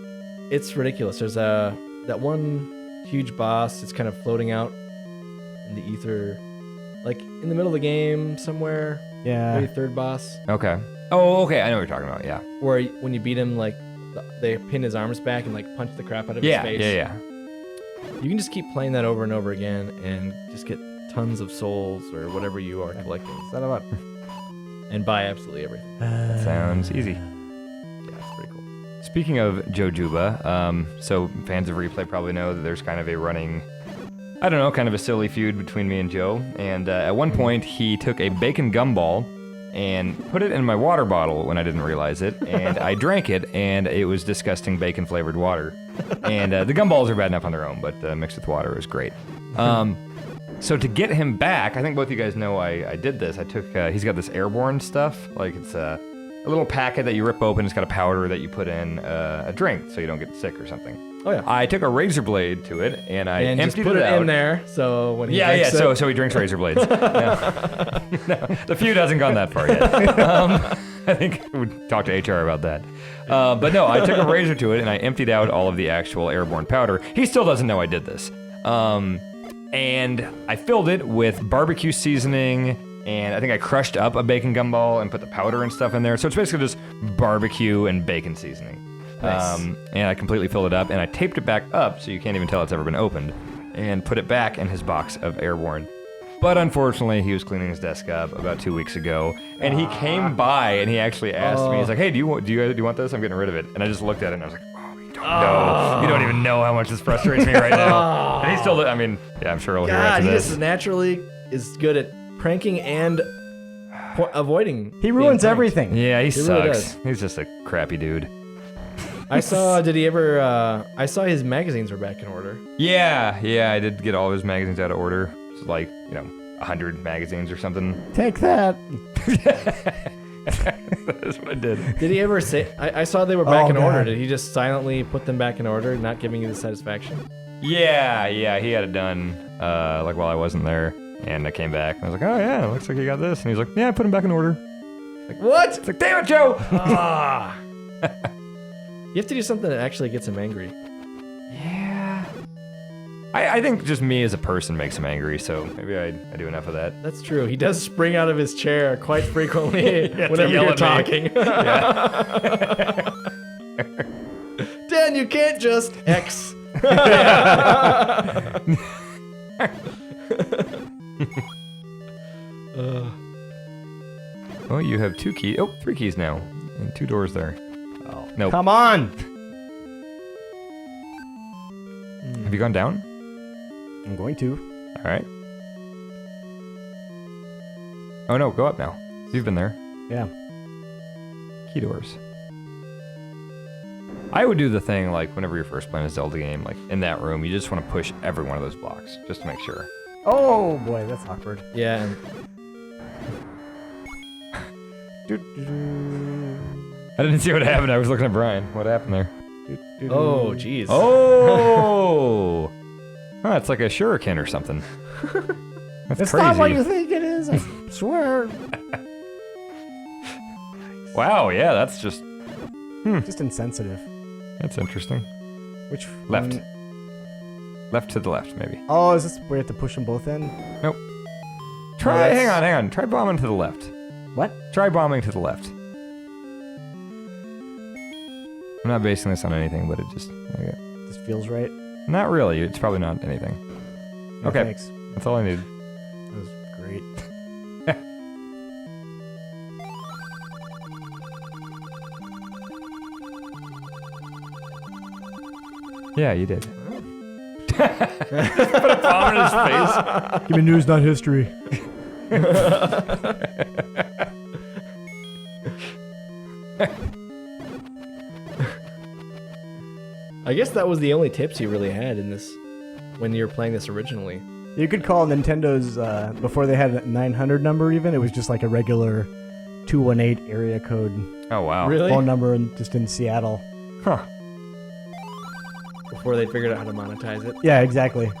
it's ridiculous. There's that one huge boss. It's kind of floating out in the ether, like in the middle of the game somewhere.
Yeah.
Maybe third boss,
Okay. Oh, okay. I know what you're talking about. Yeah.
where when you beat him, like they pin his arms back and like punch the crap out of
Yeah.
his face.
Yeah.
You can just keep playing that over and over again and just get tons of souls or whatever you are collecting.
Is that about?
And buy absolutely everything.
That sounds easy.
Yeah, it's pretty cool.
Speaking of Joe Juba, so fans of Replay probably know that there's kind of a running, I don't know, kind of a silly feud between me and Joe. And at one point, he took a bacon gumball and put it in my water bottle when I didn't realize it. And I drank it, and it was disgusting bacon-flavored water. And the gumballs are bad enough on their own, but mixed with water is great. So to get him back, I think both of you guys know I did this. I took, he's got this airborne stuff. Like it's a little packet that you rip open. It's got a powder that you put in a drink so you don't get sick or something.
Oh yeah.
I took a razor blade to it and I
And just
emptied
put it
out.
in there, so when he
Yeah,
drinks
yeah.
it,
So he drinks razor blades. No, the feud hasn't gone that far yet. I think we'd talk to HR about that. But no, I took a razor to it and I emptied out all of the actual airborne powder. He still doesn't know I did this. And I filled it with barbecue seasoning, and I think I crushed up a bacon gumball and put the powder and stuff in there. So it's basically just barbecue and bacon seasoning.
Nice.
And I completely filled it up, and I taped it back up so you can't even tell it's ever been opened, and put it back in his box of airborne. But unfortunately, he was cleaning his desk up about 2 weeks ago, and he came by and he actually asked me, he's like, "Hey, do you want this? I'm getting rid of it." And I just looked at it and I was like, "Oh, you don't know. You don't even know how much this frustrates me right now." And he still, I mean, yeah, I'm sure he'll hear
God,
after
he
this.
just naturally is good at pranking and avoiding.
He
being
ruins
pranked.
everything.
Yeah, he
He really
sucks. He's just a crappy dude.
I saw. Did he ever? I saw his magazines were back in order.
Yeah, I did get all of his magazines out of order. It's like, 100 magazines or something.
Take that.
That's what I did.
Did he ever say? I saw they were back in order.
God.
Did he just silently put them back in order, not giving you the satisfaction?
Yeah, he had it done like while I wasn't there, and I came back and I was like, "Oh yeah, looks like you got this," and he's like, "Yeah, I put them back in order."
Like what?
It's like, "Damn it, Joe!"
Ah. You have to do something that actually gets him angry.
Yeah. I think just me as a person makes him angry, so maybe I do enough of that.
That's true. He does spring out of his chair quite frequently
to
whenever
yell
you're
at me.
talking. Dan, you can't just X.
Oh, you have 2 keys. Oh, 3 keys now, and 2 doors there.
Oh,
Nope.
come on.
Have you gone down?
I'm going to.
All right. Oh no, go up now. You've been there.
Yeah.
Key doors. I would do the thing like whenever you're first playing a Zelda game, like in that room, you just want to push every one of those blocks just to make sure.
Oh boy, that's awkward.
Yeah. And
I didn't see what happened. I was looking at Brian. What happened there?
oh, jeez.
Oh! Oh, it's like a shuriken or something. That's
It's
crazy.
not what you think it is. I swear.
Wow, yeah, that's just
Just insensitive.
that's interesting.
Which
Left.
one-
Left to the left, maybe.
Oh, is this where you have to push them both in?
Nope. Try.
that's-
Hang on. Try bombing to the left.
What?
Try bombing to the left. I'm not basing this on anything, but it just okay.
This feels right.
Not really. It's probably not anything.
No,
Okay.
Thanks.
That's all I need.
That was great.
Yeah, you did. Put a bomb in his face.
Give me news, not history.
I guess that was the only tips you really had in this when you were playing this originally.
You could call Nintendo's, before they had a 900 number even, it was just like a regular 218 area code
Oh, wow.
Really?
phone number just in Seattle.
Huh.
Before they figured out how to monetize it.
Yeah, exactly.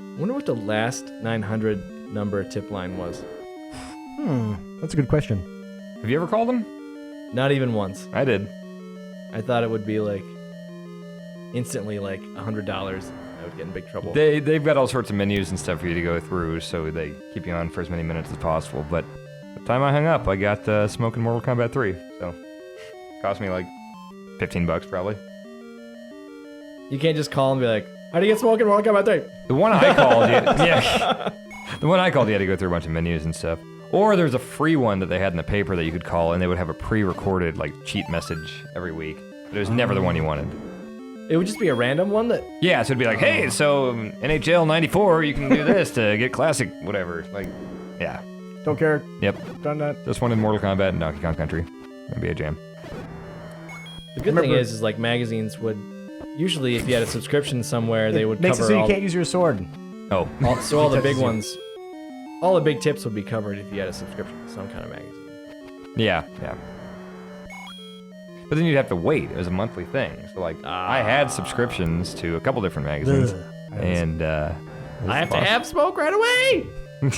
I wonder what the last 900 number tip line was.
That's a good question.
Have you ever called them?
Not even once.
I did.
I thought it would be like instantly like $100. I would get in big trouble.
They've got all sorts of menus and stuff for you to go through, so they keep you on for as many minutes as possible. But the time I hung up, I got smoking Mortal Kombat 3, so cost me like $15 probably.
You can't just call and be like, "How do you get smoking Mortal Kombat 3?"
The one I called, the one I called, you had to go through a bunch of menus and stuff. Or there's a free one that they had in the paper that you could call, and they would have a pre-recorded like cheat message every week. But it was never the one you wanted.
It would just be a random one that.
Yeah, so it'd be like, hey, so NHL 94, you can do this to get classic, whatever. Like, yeah.
Don't care.
Yep.
Done that.
Just wanted Mortal Kombat and Donkey Kong Country. That'd be a jam.
The good thing is like magazines would usually, if you had a subscription somewhere, they would
Makes it
cover
so you
all.
can't use your sword.
Oh.
So all the big
touches you.
ones, all the big tips would be covered if you had a subscription to some kind of magazine.
Yeah. But then you'd have to wait. It was a monthly thing. So, like, I had subscriptions to a couple different magazines.
Ugh.
And,
I have to have smoke right away.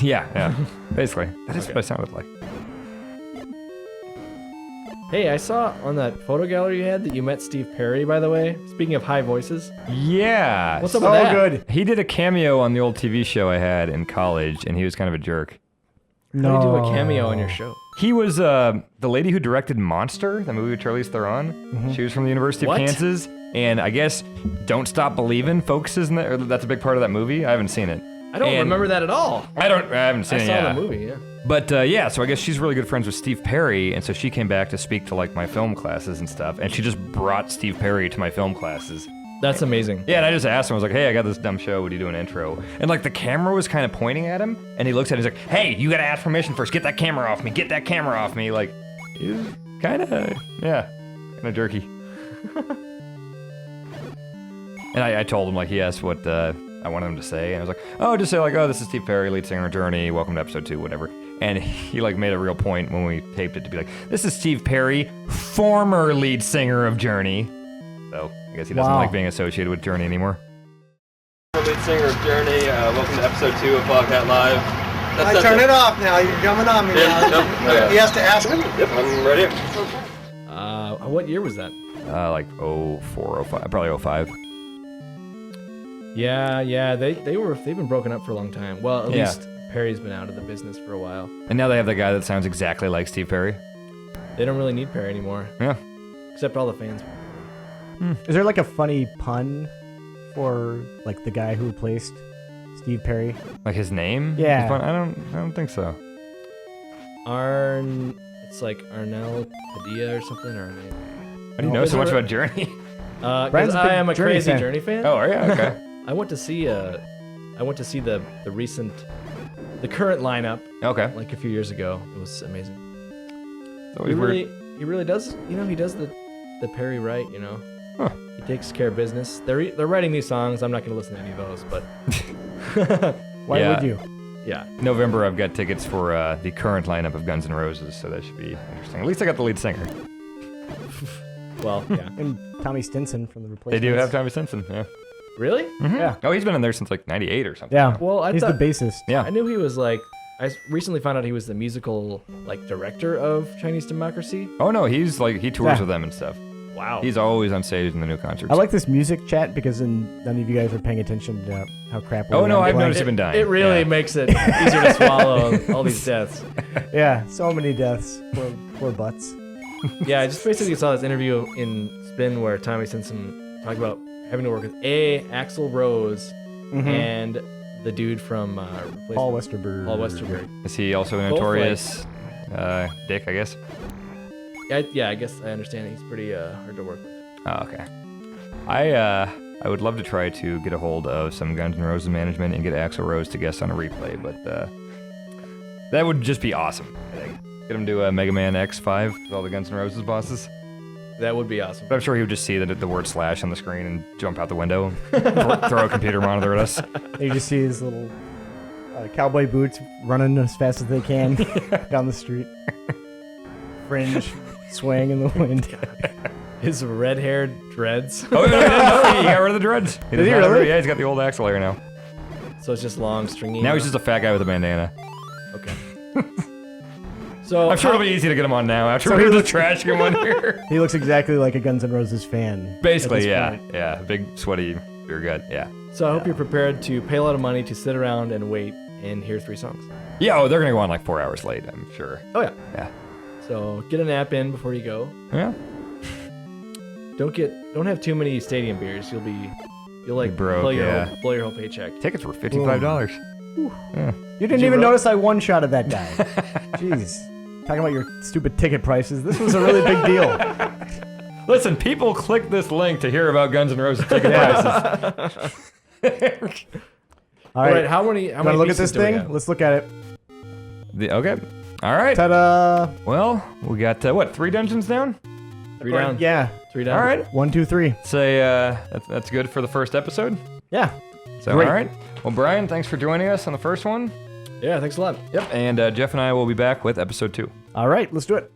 yeah. Basically. That is what I sounded like.
Hey, I saw on that photo gallery you had that you met Steve Perry, by the way. Speaking of high voices.
Yeah.
What's up
So
with that?
good.
He did a cameo on the old TV show I had in college, and he was kind of a jerk.
How do you do a cameo on your show?
He was the lady who directed Monster, the movie with Charlize Theron. She was from the University
What?
of Kansas, and I guess Don't Stop Believin' focuses in that. Or that's a big part of that movie. I haven't seen it.
I don't
And
remember that at all.
I haven't seen
I
it.
saw
Yeah.
the movie, yeah.
But yeah, so I guess she's really good friends with Steve Perry, and so she came back to speak to like my film classes and stuff, and she just brought Steve Perry to my film classes.
That's amazing.
Yeah, and I just asked him, I was like, hey, I got this dumb show, would you do an intro? And like the camera was kind of pointing at him, and he looks at it, he's like, hey, you gotta ask permission first, get that camera off me. Like, he was kind of jerky. And I told him, like, he asked what I wanted him to say, and I was like, oh, just say like, oh, this is Steve Perry, lead singer of Journey, welcome to episode 2, whatever. And he like made a real point when we taped it to be like, this is Steve Perry, former lead singer of Journey. So I guess he doesn't like being associated with Journey anymore.
Lead singer of Journey, welcome to episode 2 of Bobcat Live.
I turn it off now. You're jumping on me now.
Yep.
He has to ask me.
Yep, I'm ready.
What year was that?
Like 04, 05, probably 05.
Yeah, they've been broken up for a long time. Well, at
Yeah.
least Perry's been out of the business for a while.
And now they have that guy that sounds exactly like Steve Perry.
They don't really need Perry anymore,
Yeah.
except all the fans.
Is there like a funny pun for like the guy who replaced Steve Perry?
Like his name?
Yeah.
His fun- I don't think so.
It's like Arnel Padilla or something, or
How do you know so much about Journey?
Brian's
because
a big
I am a
Journey
crazy
fan.
Journey fan.
Oh, are you? Okay.
I went to see the current lineup
Okay.
like a few years ago. It was amazing.
It's always weird.
He really does. He does the Perry right.
Huh.
He takes care of business. They're writing these songs. I'm not gonna listen to any of those, but
Why
Yeah.
would you?
yeah.
November, I've got tickets for the current lineup of Guns N' Roses, so that should be interesting. At least I got the lead singer.
Well, yeah.
And Tommy Stinson from the
They
Replacements.
do have Tommy Simpson, yeah.
Really?
Yeah.
Oh, he's been in there since like 98 or something.
Yeah.
Well, I
He's
thought
the bassist.
Yeah.
I knew he was like. Recently found out he was the musical like director of Chinese Democracy.
Oh no, he's like he tours
Yeah.
with them and stuff.
Wow.
He's always on stage in the new concerts.
I like this music chat because then none of you guys are paying attention to how crap.
Oh no, I've
playing.
noticed you've been dying.
It really
Yeah.
makes it easier to swallow all these deaths.
Yeah, so many deaths. Poor butts.
Yeah, I just basically saw this interview in Spin where Tommy Simpson talked about having to work with Axl Rose and the dude from
Paul
Replacement-
Westerberg.
Paul Westerberg.
Is he also a
Both
notorious dick, I guess?
Yeah, I guess I understand he's pretty hard to work with.
Oh, okay. I would love to try to get a hold of some Guns N' Roses management and get Axl Rose to guest on a replay, but that would just be awesome, I think. Get him to Mega Man X5 with all the Guns N' Roses bosses.
That would be awesome.
But I'm sure he would just see the word slash on the screen and jump out the window, throw a computer monitor at us.
You just see his little cowboy boots running as fast as they can down the street. Fringe swaying in the wind.
His red-haired dreads.
Oh, no, he got rid of the dreads.
Did he really?
Yeah, he's got the old axle hair now.
So it's just long, stringy.
Now he's just a fat guy with a bandana.
Okay. So
I'm sure it'll be easy to get him on now after we were just trashing him on here.
He looks exactly like a Guns N' Roses fan.
Basically,
at this
yeah.
point.
Yeah, big, sweaty beer gut, yeah.
So I hope you're prepared to pay a lot of money to sit around and wait and hear 3 songs.
Yeah, oh, they're going to go on like 4 hours late, I'm sure.
Oh yeah.
Yeah.
So get a nap in before you go.
Yeah.
Don't have too many stadium beers. You'll like
broke,
blow
yeah.
your whole paycheck.
Tickets were $55. Yeah.
You didn't even notice I one-shotted that guy. Jeez. Talking about your stupid ticket prices. This was a really big deal.
Listen, people click this link to hear about Guns N' Roses ticket prices.
All
All
right.
right, how many
Want to look at
pieces
this
do we
thing?
have?
Let's look at it.
Okay. All right.
Ta-da!
Well, we got, 3 dungeons down?
3 down.
Yeah.
3 down.
All right.
1, 2, 3.
Say, that's good for the first episode.
Yeah.
So,
Great.
all right. Well, Brian, thanks for joining us on the first one.
Yeah, thanks a lot.
Yep. And Jeff and I will be back with episode 2.
All right. Let's do it.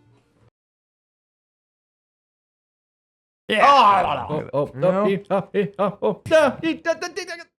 Yeah.
Oh, no.